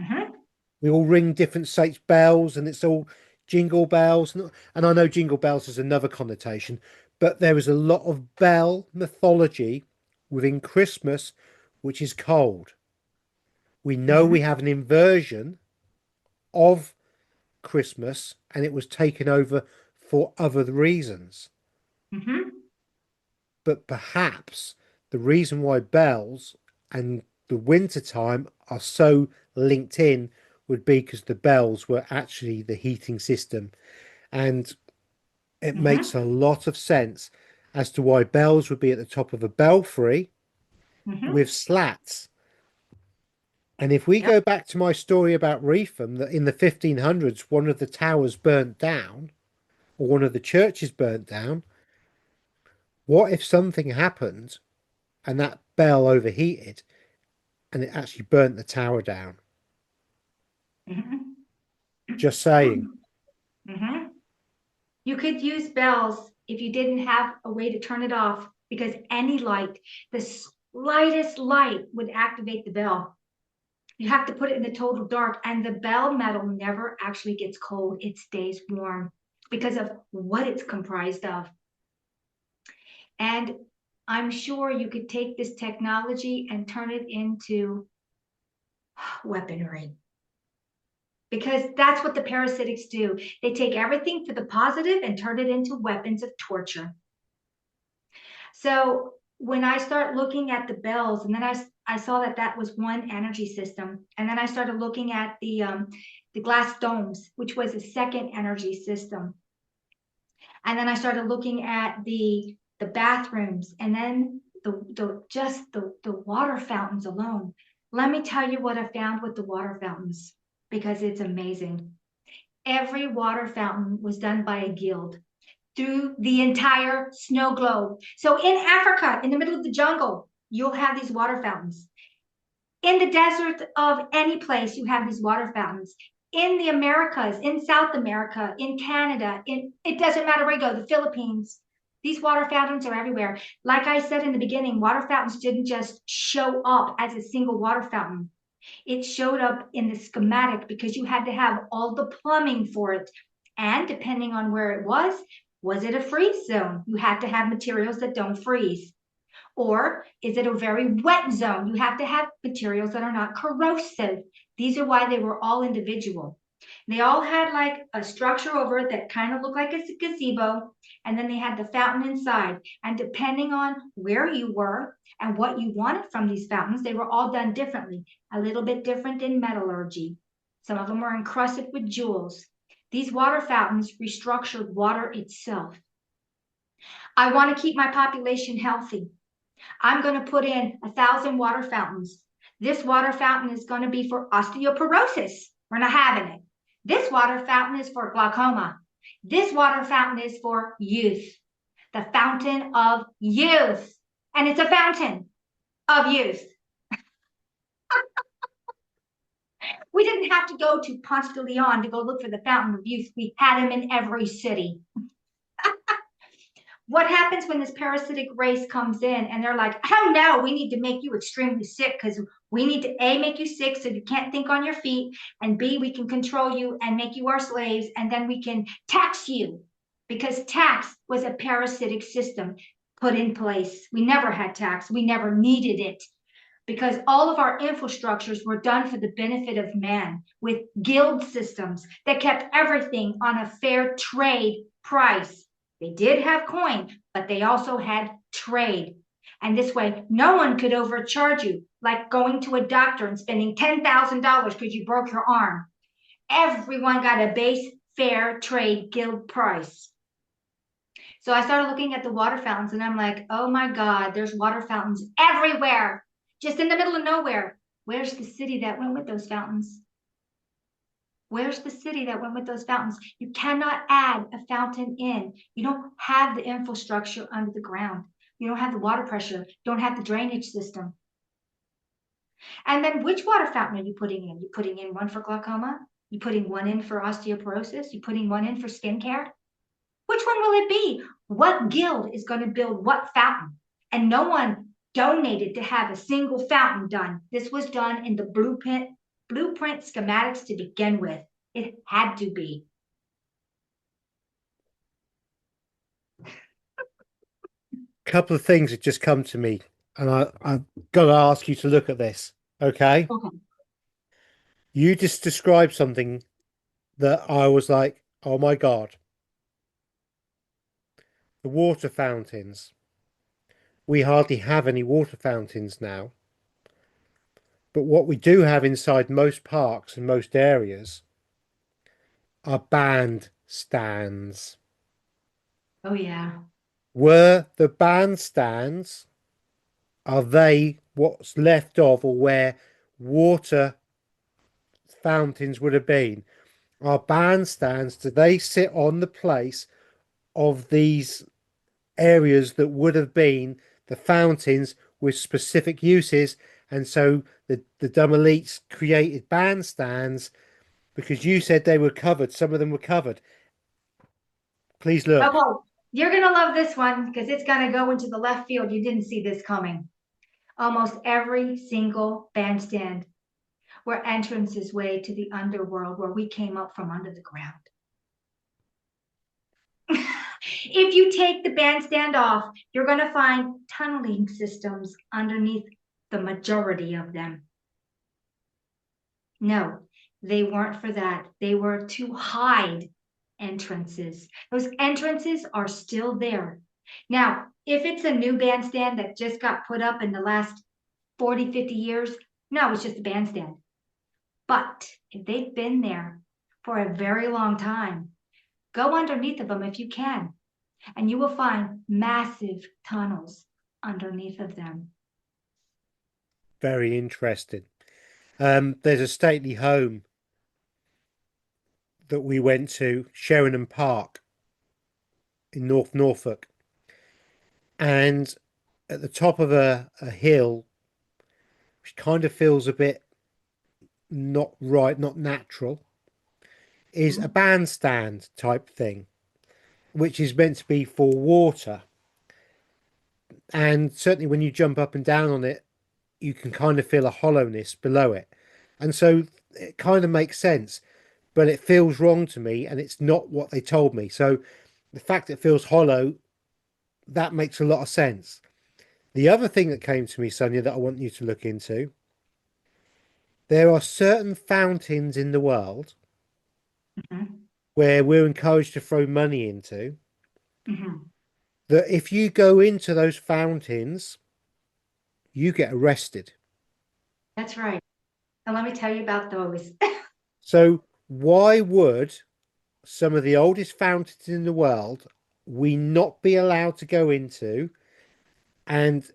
Mm-hmm. We all ring different states bells and it's all jingle bells. And I know jingle bells is another connotation, but there is a lot of bell mythology within Christmas, which is cold. We know Mm-hmm. we have an inversion of Christmas and it was taken over for other reasons. Mm-hmm. But perhaps the reason why bells and the winter time are so linked in would be because the bells were actually the heating system. And it makes Mm-hmm. a lot of sense as to why bells would be at the top of a belfry Mm-hmm. with slats. And if we Yep. go back to my story about Reefham, that in the 1500s, one of the towers burnt down, or one of the churches burnt down, what if something happened and that bell overheated and it actually burnt the tower down? Mm-hmm. Just saying. Mm-hmm. You could use bells if you didn't have a way to turn it off because any light, the slightest light would activate the bell. You have to put it in the total dark, and the bell metal never actually gets cold. It stays warm because of what it's comprised of. And I'm sure you could take this technology and turn it into weaponry because that's what the parasitics do. They take everything for the positive and turn it into weapons of torture. So when I start looking at the bells, and then I saw that that was one energy system. And then I started looking at the glass domes, which was a second energy system. And then I started looking at the bathrooms, and then the water fountains alone. Let me tell you what I found with the water fountains, because it's amazing. Every water fountain was done by a guild through the entire snow globe. So in Africa, in the middle of the jungle, you'll have these water fountains. In the desert of any place, you have these water fountains. In the Americas, in South America, in Canada, it doesn't matter where you go, the Philippines, these water fountains are everywhere. Like I said in the beginning, water fountains didn't just show up as a single water fountain. It showed up in the schematic because you had to have all the plumbing for it. And depending on where it was it a freeze zone? You had to have materials that don't freeze. Or is it a very wet zone? You have to have materials that are not corrosive. These are why they were all individual. They all had like a structure over it that kind of looked like a gazebo, and then they had the fountain inside. And depending on where you were and what you wanted from these fountains, they were all done differently, a little bit different in metallurgy. Some of them were encrusted with jewels. These water fountains restructured water itself. I want to keep my population healthy. I'm going to put in 1,000 water fountains. This water fountain is going to be for osteoporosis. We're not having it. This water fountain is for glaucoma. This water fountain is for youth. The fountain of youth. And it's a fountain of youth. We didn't have to go to Ponce de Leon to go look for the fountain of youth. We had them in every city. What happens when this parasitic race comes in and they're like, oh no, we need to make you extremely sick because we need to A, make you sick so you can't think on your feet, and B, we can control you and make you our slaves, and then we can tax you, because tax was a parasitic system put in place. We never had tax. We never needed it because all of our infrastructures were done for the benefit of man with guild systems that kept everything on a fair trade price. They did have coin, but they also had trade. And this way, no one could overcharge you, like going to a doctor and spending $10,000 because you broke your arm. Everyone got a base fair trade guild price. So I started looking at the water fountains and I'm like, oh my God, there's water fountains everywhere, just in the middle of nowhere. Where's the city that went with those fountains? Where's the city that went with those fountains? You cannot add a fountain in. You don't have the infrastructure under the ground. You don't have the water pressure. You don't have the drainage system. And then which water fountain are you putting in? You putting in one for glaucoma? You putting one in for osteoporosis? You putting one in for skincare? Which one will it be? What guild is going to build what fountain? And no one donated to have a single fountain done. This was done in the blueprint schematics to begin with. It had to be. Couple of things have just come to me, and I've got to ask you to look at this. Okay. Okay. You just described something that I was like, oh my God. The water fountains. We hardly have any water fountains now. But what we do have inside most parks and most areas are bandstands. Oh, yeah. Were the bandstands, are they what's left of or where water fountains would have been? Are bandstands, do they sit on the place of these areas that would have been the fountains with specific uses? And so the dumb elites created bandstands because you said they were covered. Some of them were covered. Please look. Okay. You're going to love this one because it's going to go into the left field. You didn't see this coming. Almost every single bandstand were entrances way to the underworld where we came up from under the ground. If you take the bandstand off, you're going to find tunneling systems underneath the majority of them. No, they weren't for that. They were to hide entrances. Those entrances are still there. Now, if it's a new bandstand that just got put up in the last 40, 50 years. No, it's just a bandstand. But if they've been there for a very long time, go underneath of them if you can, and you will find massive tunnels underneath of them. Very interesting. There's a stately home that we went to, Sheringham Park in North Norfolk, and at the top of a hill, which kind of feels a bit not right, not natural, is a Mhm. bandstand type thing, which is meant to be for water. And certainly when you jump up and down on it, you can kind of feel a hollowness below it. And so it kind of makes sense, but it feels wrong to me and it's not what they told me. So the fact it feels hollow, that makes a lot of sense. The other thing that came to me, Sonia, that I want you to look into, there are certain fountains in the world Mhm. where we're encouraged to throw money into, Mhm. that if you go into those fountains, you get arrested. That's right. And let me tell you about those. So why would some of the oldest fountains in the world we not be allowed to go into? And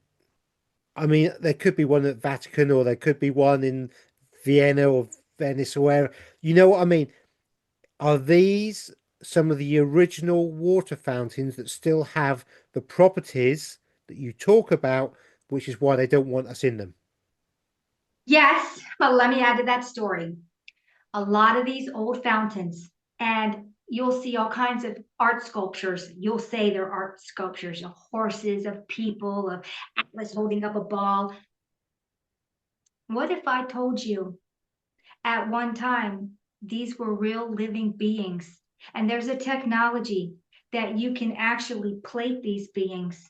I mean, there could be one at Vatican or there could be one in Vienna or Venice or where, you know what I mean? Are these some of the original water fountains that still have the properties that you talk about, which is why they don't want us in them? Yes, but let me add to that story. A lot of these old fountains, and you'll see all kinds of art sculptures. You'll say they're art sculptures of horses, of people, of Atlas holding up a ball. What if I told you at one time these were real living beings? And there's a technology that you can actually plate these beings,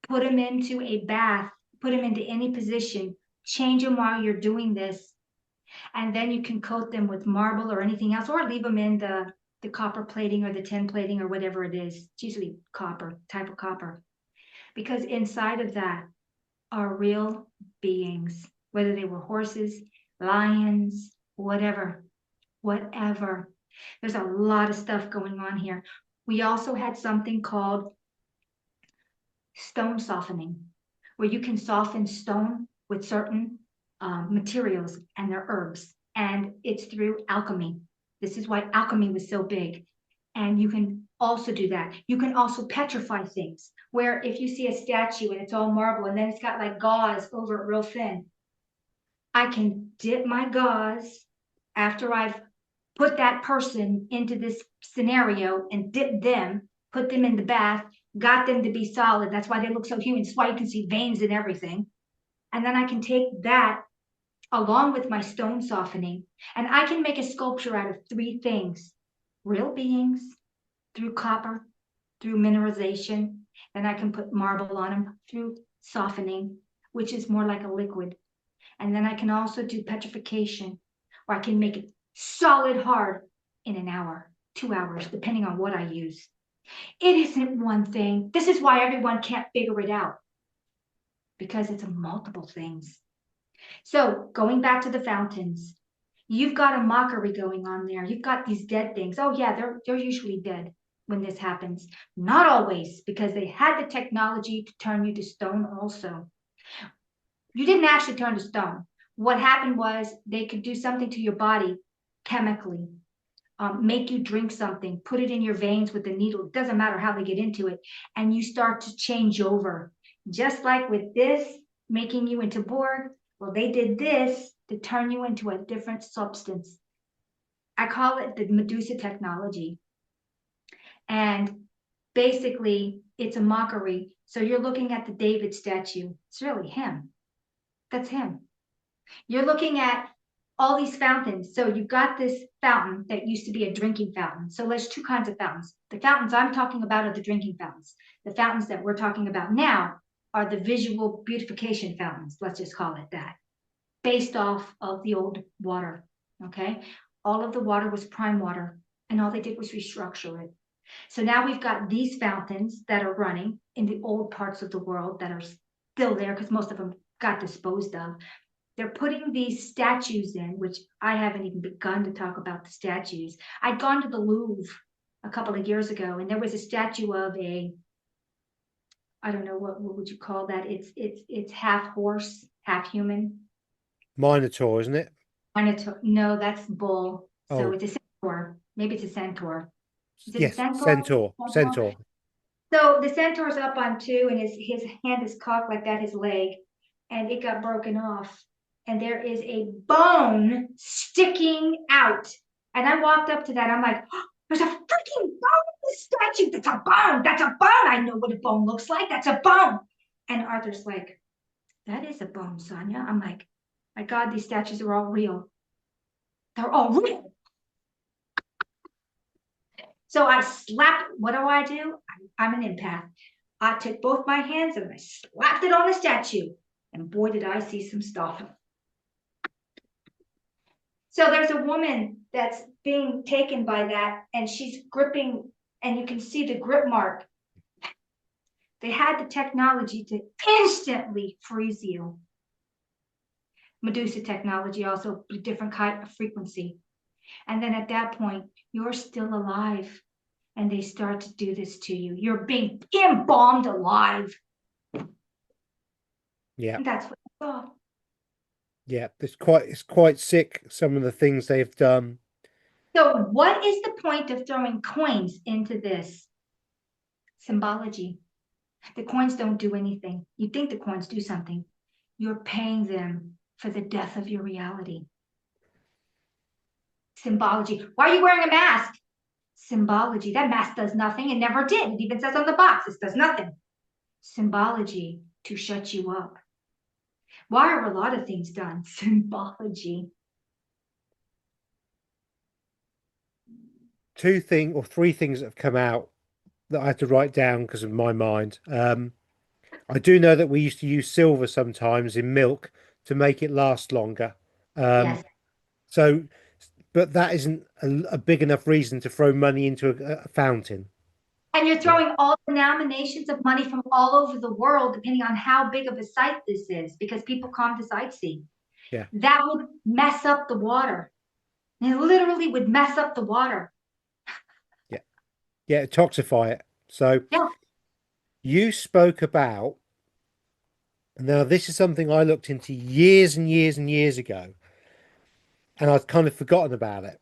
put them into a bath, put them into any position, change them while you're doing this, and then you can coat them with marble or anything else, or leave them in the copper plating or the tin plating or whatever it is. It's usually copper, type of copper, because inside of that are real beings, whether they were horses, lions, whatever, whatever. There's a lot of stuff going on here. We also had something called stone softening, where you can soften stone with certain materials and their herbs. And it's through alchemy. This is why alchemy was so big. And you can also do that. You can also petrify things, where if you see a statue and it's all marble and then it's got like gauze over it real thin, I can dip my gauze after I've put that person into this scenario and dip them, put them in the bath, got them to be solid. That's why they look so human. That's why you can see veins and everything. And then I can take that along with my stone softening, and I can make a sculpture out of three things: real beings, through copper, through mineralization. Then I can put marble on them through softening, which is more like a liquid. And then I can also do petrification, where I can make it solid hard in an hour, 2 hours, depending on what I use. It isn't one thing. This is why everyone can't figure it out, because it's multiple things. So going back to the fountains, you've got a mockery going on there. You've got these dead things. Oh yeah, they're usually dead when this happens. Not always, because they had the technology to turn you to stone also. You didn't actually turn to stone. What happened was they could do something to your body chemically, make you drink something, put it in your veins with a needle. It doesn't matter how they get into it. And you start to change over. Just like with this, making you into Borg. Well, they did this to turn you into a different substance. I call it the Medusa technology. And basically, it's a mockery. So you're looking at the David statue. It's really him. That's him. You're looking at all these fountains. So you've got this fountain that used to be a drinking fountain. So there's two kinds of fountains. The fountains I'm talking about are the drinking fountains. The fountains that we're talking about now are the visual beautification fountains. Let's just call it that, based off of the old water. Okay. All of the water was prime water, and all they did was restructure it. So now we've got these fountains that are running in the old parts of the world that are still there, because most of them got disposed of. They're putting these statues in, which I haven't even begun to talk about the statues. I'd gone to the Louvre a couple of years ago, and there was a statue of a, I don't know what would you call that? It's half horse, half human. Minotaur, isn't it? Minotaur. No, that's bull. So Oh, it's a centaur. Maybe it's a centaur. Is it a yes, centaur? centaur, centaur. So the centaur's up on two, and his hand is cocked like that, his leg, and it got broken off. And there is a bone sticking out. And I walked up to that. I'm like, oh, there's a freaking bone in this statue. That's a bone. That's a bone. I know what a bone looks like. That's a bone. And Arthur's like, that is a bone, Sonia. I'm like, my God, these statues are all real. They're all real. So I slapped, what do? I'm an empath. I took both my hands and I slapped it on the statue. And boy, did I see some stuff. So there's a woman that's being taken by that, and she's gripping, and you can see the grip mark. They had the technology to instantly freeze you. Medusa technology, also a different kind of frequency. And then at that point, you're still alive. And they start to do this to you. You're being embalmed alive. Yeah, And that's what I saw. yeah. It's quite sick. Some of the things they've done. So, what is the point of throwing coins into this symbology? The coins don't do anything. You think the coins do something. You're paying them for the death of your reality. Symbology. Why are you wearing a mask? Symbology. That mask does nothing. It never did. It even says on the box, it does nothing. Symbology to shut you up. Why are a lot of things done? Symbology. Three things that have come out that I had to write down because of my mind. I do know that we used to use silver sometimes in milk to make it last longer. Um, Yes. so, but that isn't a big enough reason to throw money into a fountain. And you're Yeah. throwing all the nominations of money from all over the world, depending on how big of a site this is, because people come to sightsee. Yeah. That would mess up the water. It literally would mess up the water. Yeah. Yeah. Toxify it. So Yeah. you spoke about, now this is something I looked into years and years and years ago, and I'd kind of forgotten about it.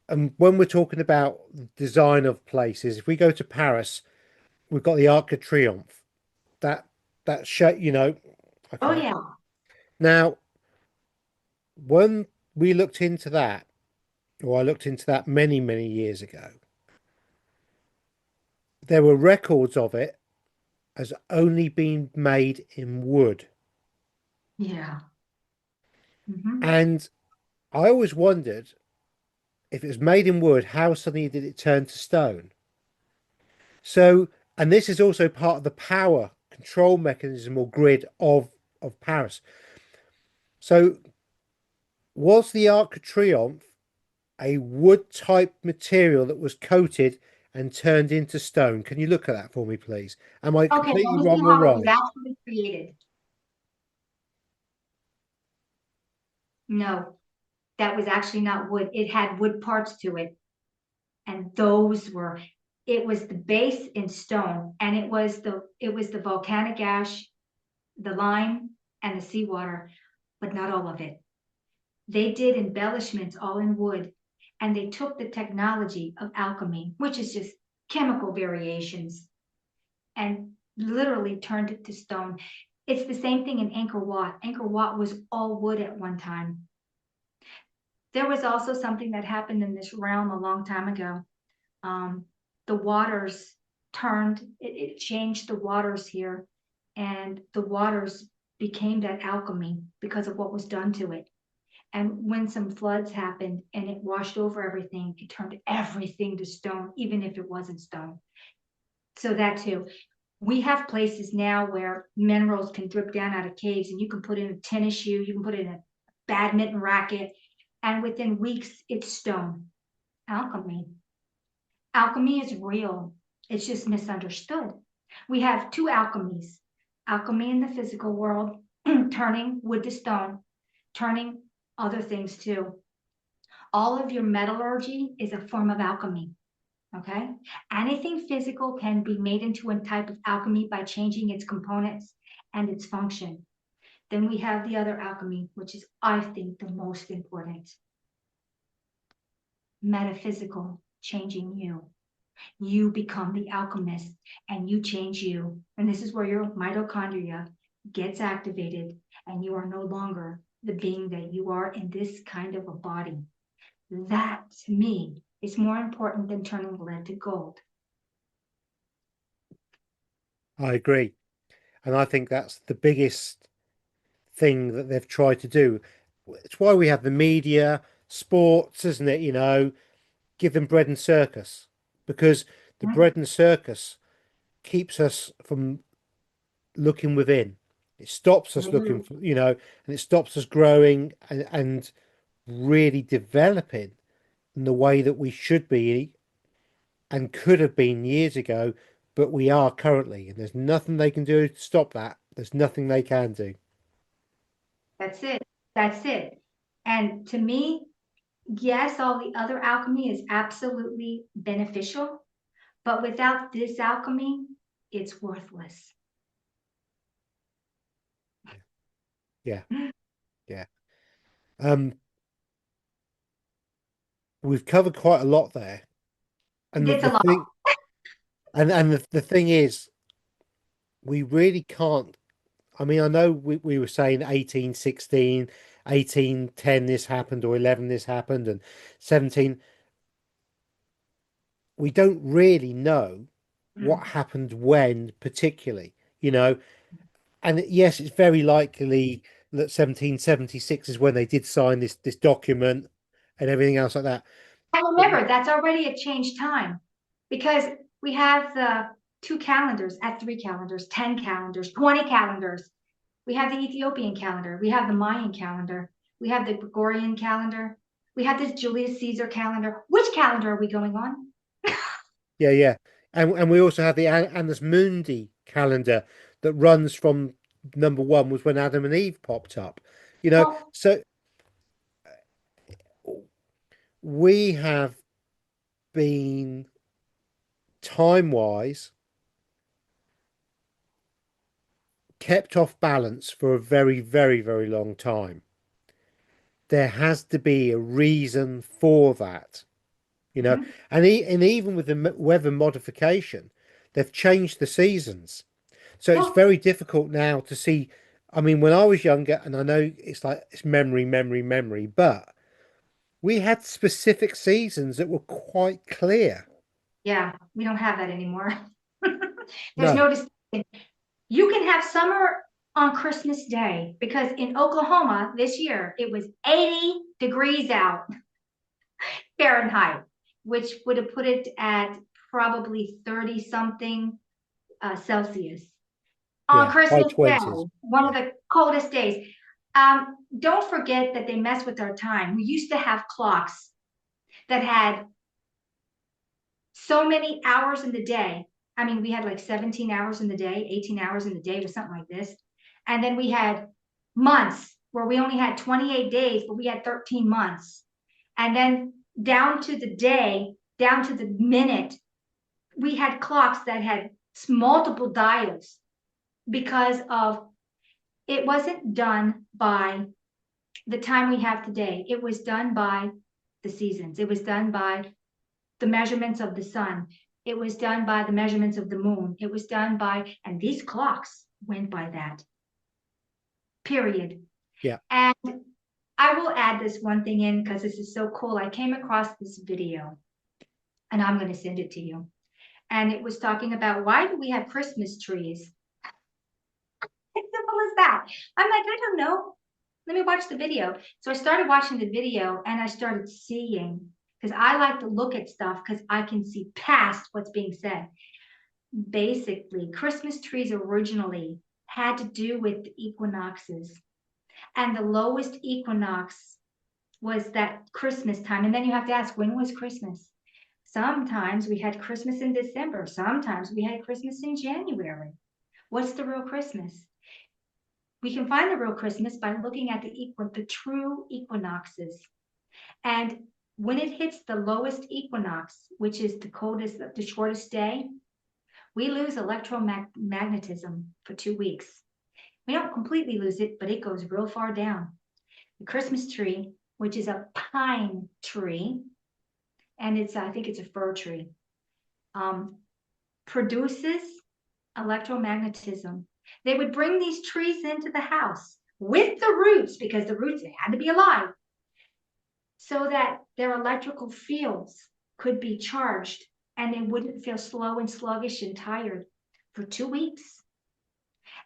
And when we're talking about the design of places, if we go to Paris, we've got the Arc de Triomphe. That that shape, Oh, okay. yeah. Now, when we looked into that, or I looked into that many, many years ago, there were records of it as only being made in wood. Yeah. Mm-hmm. And I always wondered if it was made in wood, how suddenly did it turn to stone? So, and this is also part of the power control mechanism or grid of Paris. So, was the Arc de Triomphe a wood type material that was coated and turned into stone? Can you look at that for me, please? Am I Okay, let completely me see wrong or how it was right? actually created. No, that was actually not wood. It had wood parts to it. And those were, it was the base in stone, and it was the volcanic ash, the lime, and the seawater, but not all of it. They did embellishments all in wood, and they took the technology of alchemy, which is just chemical variations, and literally turned it to stone. It's the same thing in Angkor Wat. Angkor Wat was all wood at one time. There was also something that happened in this realm a long time ago. Um, the waters it changed the waters here, and the waters became that alchemy because of what was done to it. And when some floods happened and it washed over everything, it turned everything to stone, even if it wasn't stone. So that too. We have places now where minerals can drip down out of caves, and you can put in a tennis shoe, you can put in a badminton racket, and within weeks it's stone. Alchemy. Alchemy is real. It's just misunderstood. We have two alchemies, alchemy in the physical world turning wood to stone, turning other things too. All of your metallurgy is a form of alchemy. Okay. Anything physical can be made into a type of alchemy by changing its components and its function. Then we have the other alchemy, which is, I think, the most important. Metaphysical, changing you. You become the alchemist and you change you. And this is where your mitochondria gets activated and you are no longer the being that you are in this kind of a body. That, to me, is more important than turning lead to gold. I agree. And I think that's the biggest thing that they've tried to do. It's why we have the media, sports, isn't it? Give them bread and circus because the Mhm. bread and circus keeps us from looking within. It stops us looking for, and it stops us growing and really developing in the way that we should be and could have been years ago, but we are currently. And there's nothing they can do to stop that. There's nothing they can do. That's it. That's it. And to me, yes, all the other alchemy is absolutely beneficial, but without this alchemy, it's worthless. Yeah, yeah. Um, we've covered quite a lot there. And It's the a lot. thing and the thing is, we really can't. I mean, I know we were saying 1816, 1810 this happened, or 11 this happened, and 17. We don't really know what Mm. happened when, particularly, you know. And yes, it's very likely that 1776 is when they did sign this document and everything else like that. And But remember, that's already a changed time because we have the two calendars, at three calendars, 10 calendars, 20 calendars. We have the Ethiopian calendar. We have the Mayan calendar. We have the Gregorian calendar. We have this Julius Caesar calendar. Which calendar are we going on? yeah, yeah. And we also have the Annus Mundi calendar that runs from number one was when Adam and Eve popped up. Well, So we have been time-wise kept off balance for a very, very, very long time. There has to be a reason for that, you know. mhm. And even with the weather modification, they've changed the seasons. So it's Well, very difficult now to see. I mean, when I was younger, and I know it's like it's memory, memory, memory, but we had specific seasons that were quite clear. yeah, we don't have that anymore. There's No, no distinction. You can have summer on Christmas Day because in Oklahoma this year it was 80 degrees out Fahrenheit, which would have put it at probably 30 something Celsius on yeah, high Christmas Day, 20s. one of Yeah, the coldest days. Don't forget that they mess with our time. We used to have clocks that had so many hours in the day. I mean, we had like 17 hours in the day, 18 hours in the day, or something like this. And then we had months where we only had 28 days, but we had 13 months. And then down to the day, down to the minute, we had clocks that had multiple dials because of it wasn't done by the time we have today. It was done by the seasons. It was done by the measurements of the sun. It was done by the measurements of the moon. It was done by, and these clocks went by that, period. yeah, And I will add this one thing in because this is so cool. I came across this video and I'm going to send it to you. And it was talking about why do we have Christmas trees? As simple as that. I'm like, I don't know. Let me watch the video. So I started watching the video and I started seeing, because I like to look at stuff because I can see past what's being said. Basically, Christmas trees originally had to do with the equinoxes. And the lowest equinox was that Christmas time. And then you have to ask, when was Christmas? Sometimes we had Christmas in December. Sometimes we had Christmas in January. What's the real Christmas? We can find the real Christmas by looking at the true equinoxes. And when it hits the lowest equinox, which is the coldest, the shortest day, we lose electromagnetism for 2 weeks. We don't completely lose it, but it goes real far down. The Christmas tree, which is a pine tree, and I think it's a fir tree, produces electromagnetism. They would bring these trees into the house with the roots, because the roots had to be alive, so that their electrical fields could be charged and they wouldn't feel slow and sluggish and tired for 2 weeks.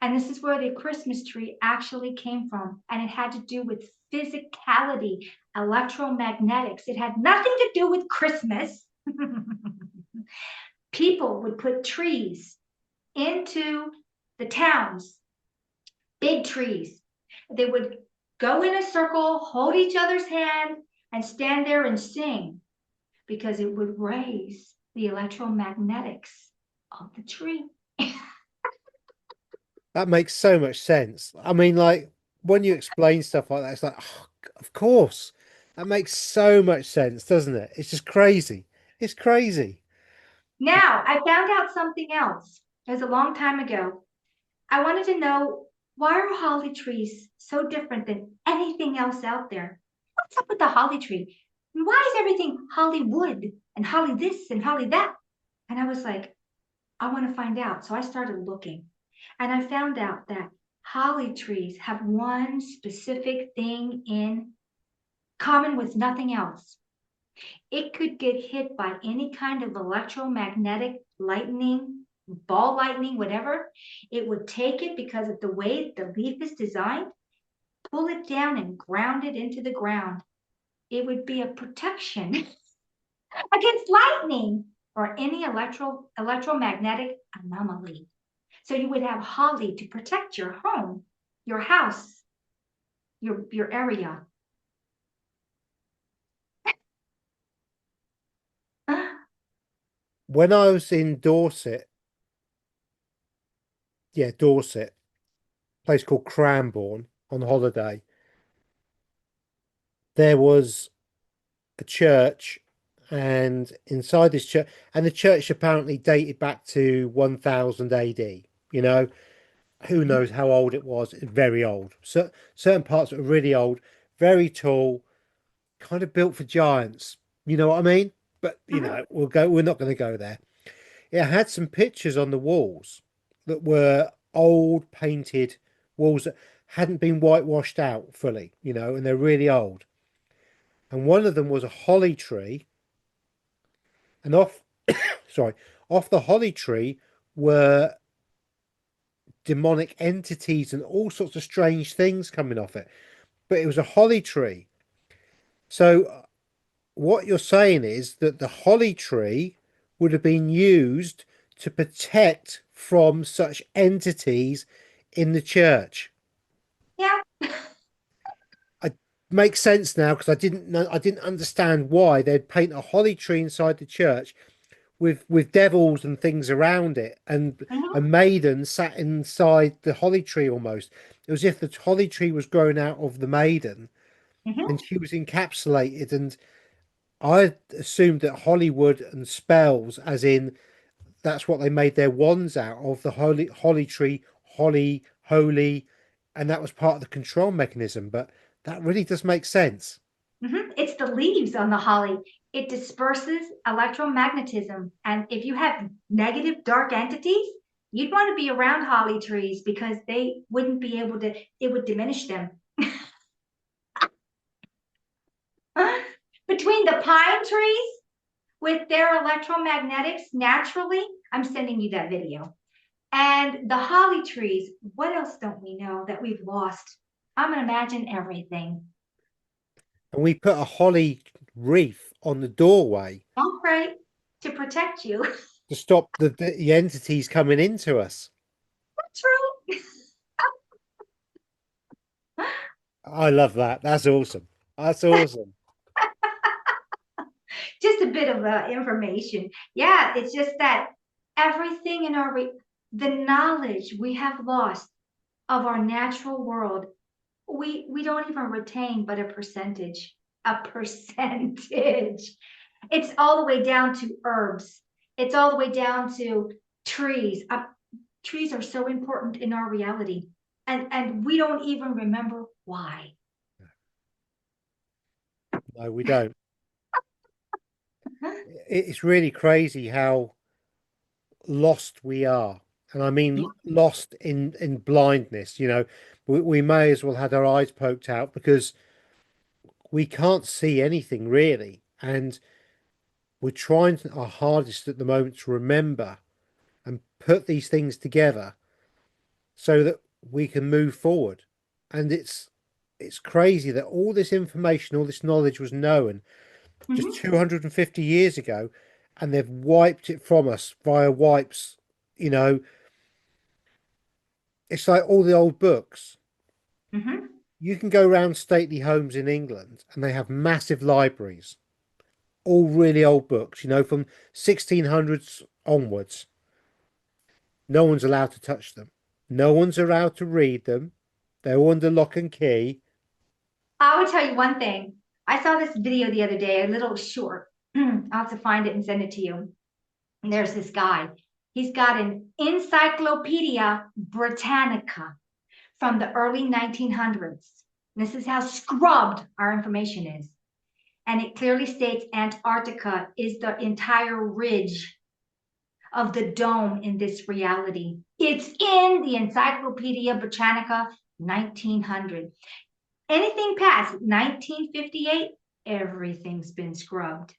And this is where the Christmas tree actually came from. And it had to do with physicality, electromagnetics. It had nothing to do with Christmas. People would put trees into the towns, big trees. They would go in a circle, hold each other's hand, and stand there and sing, because it would raise the electromagnetics of the tree. That makes so much sense. I mean, like when you explain stuff like that, it's like, oh, of course, that makes so much sense, doesn't it? It's just crazy. It's crazy. Now, I found out something else. It was a long time ago. I wanted to know, why are holly trees so different than anything else out there? What's up with the holly tree? And why is everything Hollywood and holly this and holly that? And I was like, I want to find out. So I started looking, and I found out that holly trees have one specific thing in common with nothing else. It could get hit by any kind of electromagnetic lightning, ball lightning, whatever. It would take it, because of the way the leaf is designed, pull it down and ground it into the ground. It would be a protection against lightning or any electromagnetic anomaly. So you would have holly to protect your home, your house, your area. When I was in Dorset, yeah, Dorset, a place called Cranbourne on holiday, there was a church, and inside this church, and the church apparently dated back to 1000 AD. You know, who knows how old it was? Very old. So certain parts were really old, very tall, kind of built for giants. You know what I mean? But you Mhm, know, we're not going to go there. It had some pictures on the walls that were old painted walls that hadn't been whitewashed out fully, you know, and they're really old. And one of them was a holly tree, and sorry, off the holly tree were demonic entities and all sorts of strange things coming off it. But it was a holly tree. So what you're saying is that the holly tree would have been used to protect from such entities in the church. yeah. It makes sense now, because I didn't understand why they'd paint a holly tree inside the church with devils and things around it, and a Mhm, maiden sat inside the holly tree almost. It was as if the holly tree was growing out of the maiden mhm, and she was encapsulated. And I assumed that Hollywood and spells, as in that's what they made their wands out of, the holly tree, holly, holy, and that was part of the control mechanism. But that really does make sense. mhm. It's the leaves on the holly. It disperses electromagnetism. And if you have negative dark entities, you'd want to be around holly trees, because they wouldn't be able to, it would diminish them. Between the pine trees with their electromagnetics naturally, I'm sending you that video. And the holly trees, what else don't we know that we've lost? I'm going to imagine everything. And we put a holly wreath on the doorway All right, to protect you. to stop the entities coming into us. That's right. I love that. That's awesome. That's awesome. Just a bit of information. Yeah, it's just that everything in the knowledge we have lost. of our natural world, we don't even retain but a percentage. A percentage. It's all the way down to herbs. It's all the way down to trees. Trees are so important in our reality, and we don't even remember why. No, we don't. It's really crazy how lost we are. And I Yeah. mean lost in blindness, you know. We may as well have our eyes poked out because we can't see anything really. And we're trying our hardest at the moment to remember and put these things together so that we can move forward. And it's crazy that all this information, all this knowledge was known just Mhm. 250 years ago, and they've wiped it from us via wipes. You know, it's like all the old books. Mhm. You can go around stately homes in England and they have massive libraries, all really old books, you know, from 1600s onwards. No one's allowed to touch them. No one's allowed to read them. They're all under lock and key. I would tell you one thing. I saw this video the other day, a little short. I'll have to find it and send it to you. And there's this guy. He's got an Encyclopedia Britannica from the early 1900s. This is how scrubbed our information is. And it clearly states Antarctica is the entire ridge of the dome in this reality. It's in the Encyclopedia Britannica 1900. Anything past 1958, everything's been scrubbed.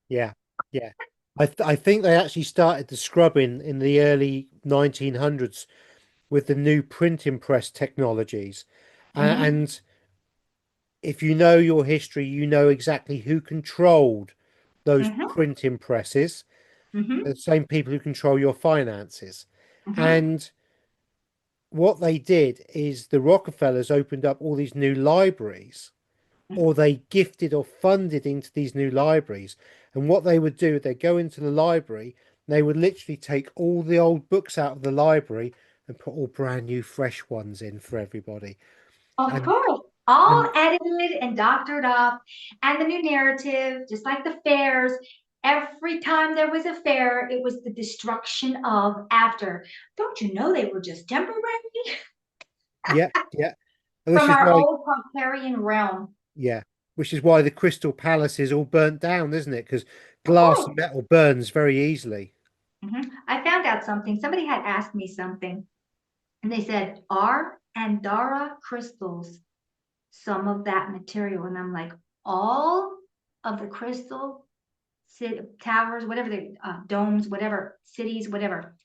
Yeah, yeah. I think they actually started the scrubbing in the early 1900s with the new printing press technologies. Mm-hmm, And if you know your history, you know exactly who controlled those mm-hmm, printing presses, the mm-hmm, same people who control your finances. mm-hmm. And what they did is the Rockefellers opened up all these new libraries, or they gifted or funded into these new libraries. And what they would do, they'd go into the library, they would literally take all the old books out of the library and put all brand new, fresh ones in for everybody. Of And course, all and edited and doctored up, and the new narrative, just like the fairs. Every time there was a fair, it was the destruction of after. Don't you know they were just temporary yeah, yeah. And which from is our why, old Tartarian realm? yeah, which is why the Crystal Palace is all burnt down, isn't it? Because Of glass and course. metal burns very easily. I found out something. Somebody had asked me something, and they said, "Are Andara crystals some of that material?" And I'm like, all of the crystal towers, whatever the domes, whatever cities, whatever,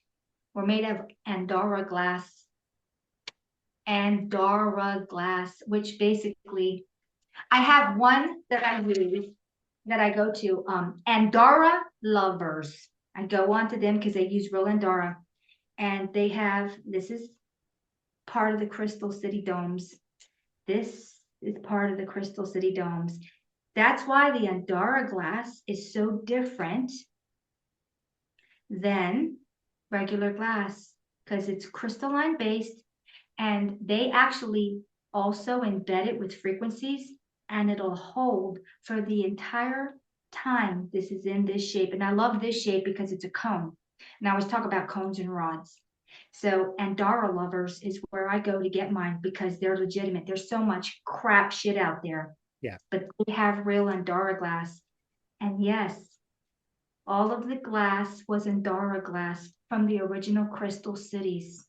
were made of Andorra glass. Andorra glass, which basically, I have one that I use that I go to, Andorra lovers. I go on to them because they use real Andorra, and they have, this is part of the Crystal City domes. This is part of the Crystal City domes. That's why the Andorra glass is so different than regular glass, because it's crystalline based, and they actually also embed it with frequencies, and it'll hold for the entire time this is in this shape. And I love this shape because it's a cone. And I always talk about cones and rods. So Andara lovers is where I go to get mine because they're legitimate. There's so much crap shit out there, Yeah, but they have real Andara glass. And yes, all of the glass was Andara glass from the original crystal cities.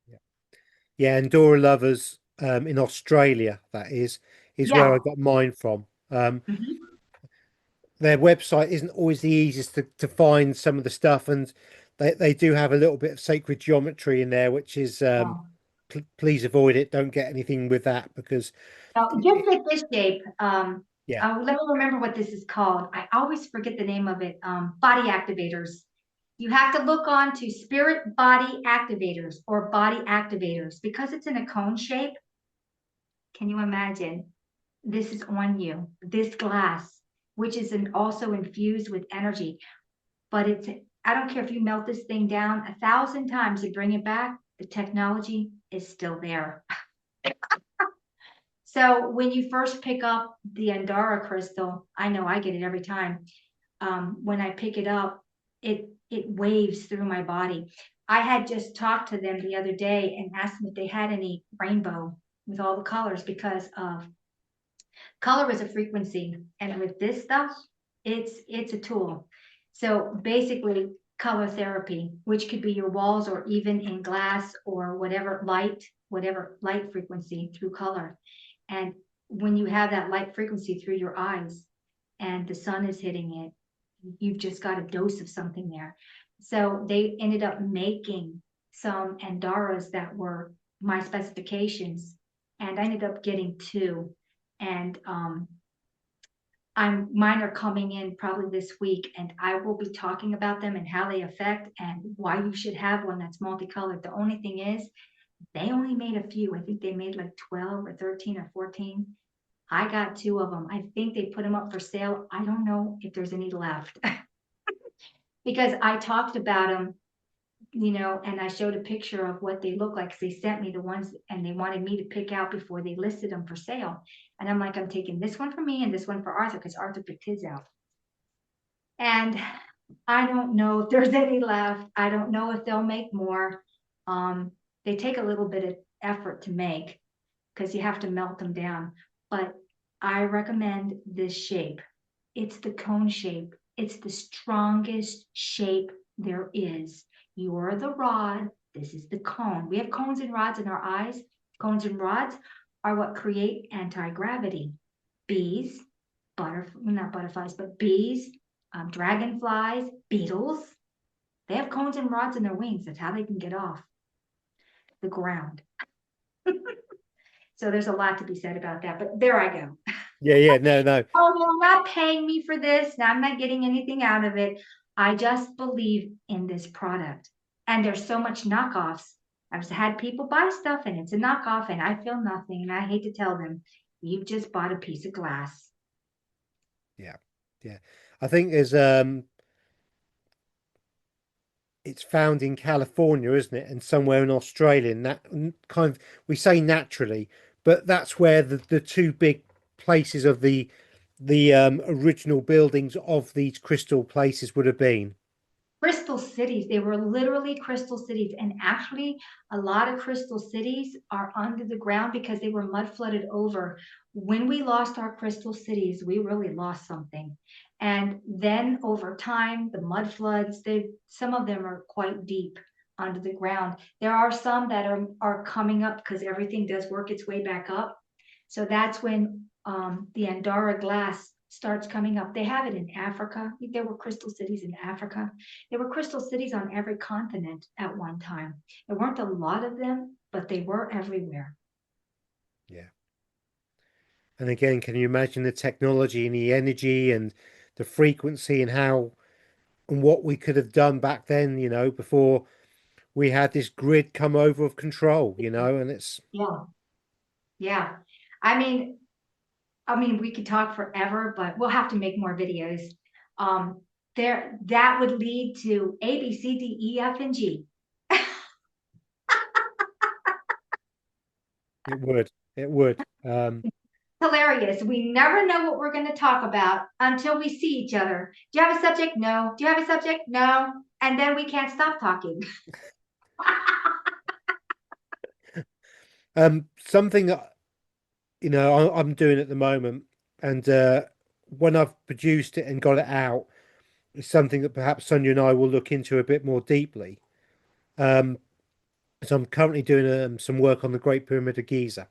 yeah, yeah. And Dora Lovers, in Australia, that is where I Yeah. got mine from. Mhm. Their website isn't always the easiest to find some of the stuff, and they do have a little bit of sacred geometry in there, which is Yeah. please avoid it. Don't get anything with that because Now, just like this shape, yeah, let me remember what this is called. I always forget the name of it. Body activators. You have to look on to spirit body activators or body activators because it's in a cone shape. Can you imagine? This is on you, this glass, which is also infused with energy. But it's, I don't care if you melt this thing down 1,000 times and bring it back, The technology is still there. So when you first pick up the Andara crystal, I know I get it every time. When I pick it up, it waves through my body. I had just talked to them the other day and asked them if they had any rainbow with all the colors because of color is a frequency, and with this stuff, it's a tool. So basically, color therapy, which could be your walls or even in glass or whatever light frequency through color. And when you have that light frequency through your eyes and the sun is hitting it, you've just got a dose of something there. So they ended up making some Andaras that were my specifications, and I ended up getting two. And mine are coming in probably this week, and I will be talking about them and how they affect and why you should have one that's multicolored. The only thing is, they only made a few. I think they made like 12 or 13 or 14. I got two of them. I think they put them up for sale. I don't know if there's any left because I talked about them, and I showed a picture of what they look like. They sent me the ones and they wanted me to pick out before they listed them for sale. And I'm like, I'm taking this one for me and this one for Arthur because Arthur picked his out. And I don't know if there's any left. I don't know if they'll make more. They take a little bit of effort to make because you have to melt them down. But I recommend this shape. It's the cone shape. It's the strongest shape there is. You're the rod. This is the cone. We have cones and rods in our eyes. Cones and rods are what create anti-gravity. Bees, not butterflies, but bees, dragonflies, beetles, they have cones and rods in their wings. That's how they can get off the ground. So there's a lot to be said about that, but there I go. Yeah, yeah, no, no. Oh, they're not paying me for this. Now I'm not getting anything out of it. I just believe in this product. And there's so much knockoffs. I've had people buy stuff and it's a knockoff and I feel nothing. And I hate to tell them, you've just bought a piece of glass. Yeah, yeah. I think it's found in California, isn't it? And somewhere in Australia, and that kind of we say naturally, but that's where the two big places of the original buildings of these crystal places would have been. Crystal cities. They were literally crystal cities. And actually, a lot of crystal cities are under the ground because they were mud flooded over. When we lost our crystal cities, we really lost something. And then over time, the mud floods, some of them are quite deep under the ground. There are some that are coming up because everything does work its way back up. So that's when the Andara glass starts coming up. They have it in Africa. There were crystal cities in Africa. There were crystal cities on every continent at one time. There weren't a lot of them, but they were everywhere. Yeah. And again, can you imagine the technology and the energy and the frequency and how and what we could have done back then, before we had this grid come over of control, and it's Yeah, yeah. I mean, we could talk forever, but we'll have to make more videos. There, that would lead to A, B, C, D, E, F, and G. it would. It would. Hilarious. We never know what we're going to talk about until we see each other. Do you have a subject? No. Do you have a subject? No. And then we can't stop talking. Something that I'm doing at the moment, and when I've produced it and got it out, is something that perhaps Sonia and I will look into a bit more deeply. Um, so I'm currently doing some work on the Great Pyramid of Giza,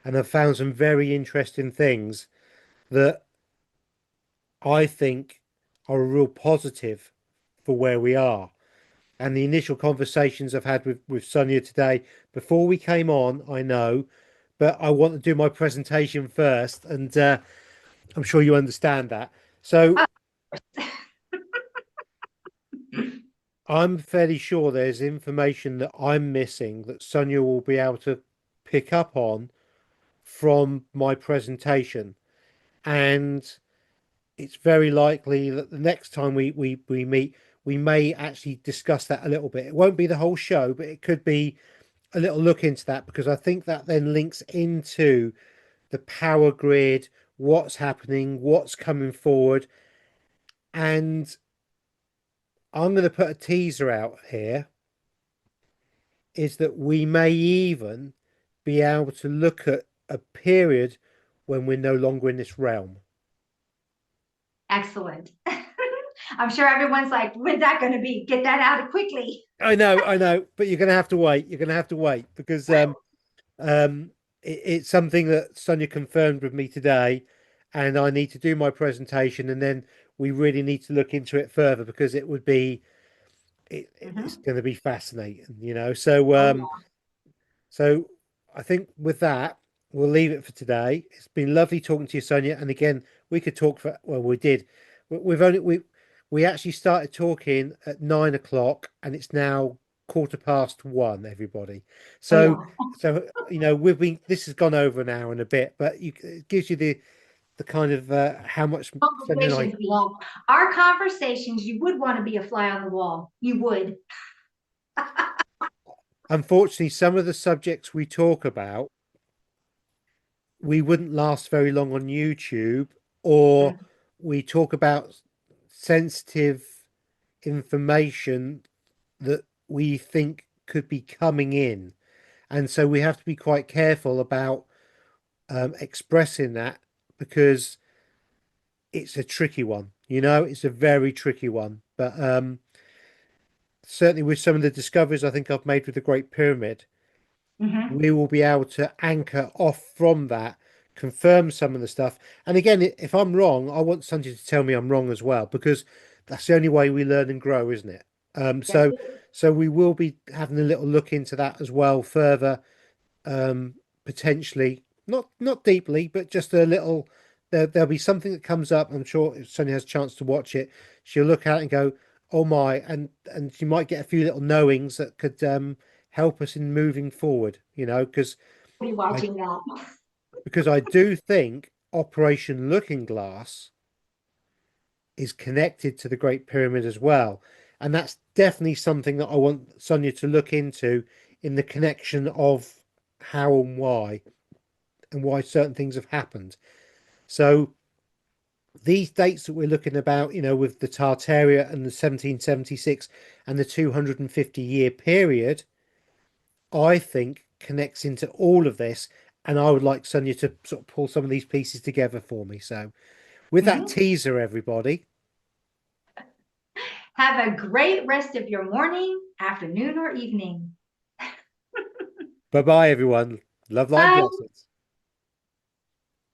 and I've found some very interesting things that I think are a real positive for where we are. And the initial conversations I've had with Sonia today, before we came on, I know, but I want to do my presentation first, and I'm sure you understand that. So I'm fairly sure there's information that I'm missing that Sonia will be able to pick up on from my presentation. And it's very likely that the next time we meet, we may actually discuss that a little bit. It won't be the whole show, but it could be a little look into that because I think that then links into the power grid, what's happening, what's coming forward. And I'm going to put a teaser out here is that we may even be able to look at a period when we're no longer in this realm. Excellent. I'm sure everyone's like, when's that going to be? Get that out quickly. I know, but you're going to have to wait. You're going to have to wait because it's something that Sonia confirmed with me today, and I need to do my presentation, and then we really need to look into it further because it would be it's Mhm. going to be fascinating, you know. So Oh, yeah. so I think with that, we'll leave it for today. It's been lovely talking to you, Sonia. And again, we could talk for, well, we did. We've only, we actually started talking at 9 o'clock and it's now 1:15, everybody. Oh, So, yeah. you know, this has gone over an hour and a bit, but it gives you the kind of, how much Sonia and I, Conversations we have. Our conversations, you would want to be a fly on the wall. You would. unfortunately, some of the subjects we talk about we wouldn't last very long on YouTube, or Mm. we talk about sensitive information that we think could be coming in. And so we have to be quite careful about expressing that because it's a tricky one. You know, it's a very tricky one. But certainly with some of the discoveries I think I've made with the Great Pyramid, Hmm. we will be able to anchor off from that, confirm some of the stuff. And again, if I'm wrong, I want somebody to tell me I'm wrong as well, because that's the only way we learn and grow, isn't it? Um, Yes, so so we will be having a little look into that as well further, potentially not deeply, but just a little. There'll be something that comes up. I'm sure if Sonia has a chance to watch it, she'll look at it and go, "Oh my!" and she might get a few little knowings that could help us in moving forward. You know, I'll be I watching that. because I do think Operation Looking Glass is connected to the Great Pyramid as well, and that's definitely something that I want Sonia to look into in the connection of how and why certain things have happened. So these dates that we're looking about, you know, with the Tartaria and the 1776 and the 250-year period, I think connects into all of this. And I would like Sonia to sort of pull some of these pieces together for me. So, with that Mhm. teaser, everybody, Have a great rest of your morning, afternoon, or evening. bye bye, everyone. Love, light, and Bye. blessings.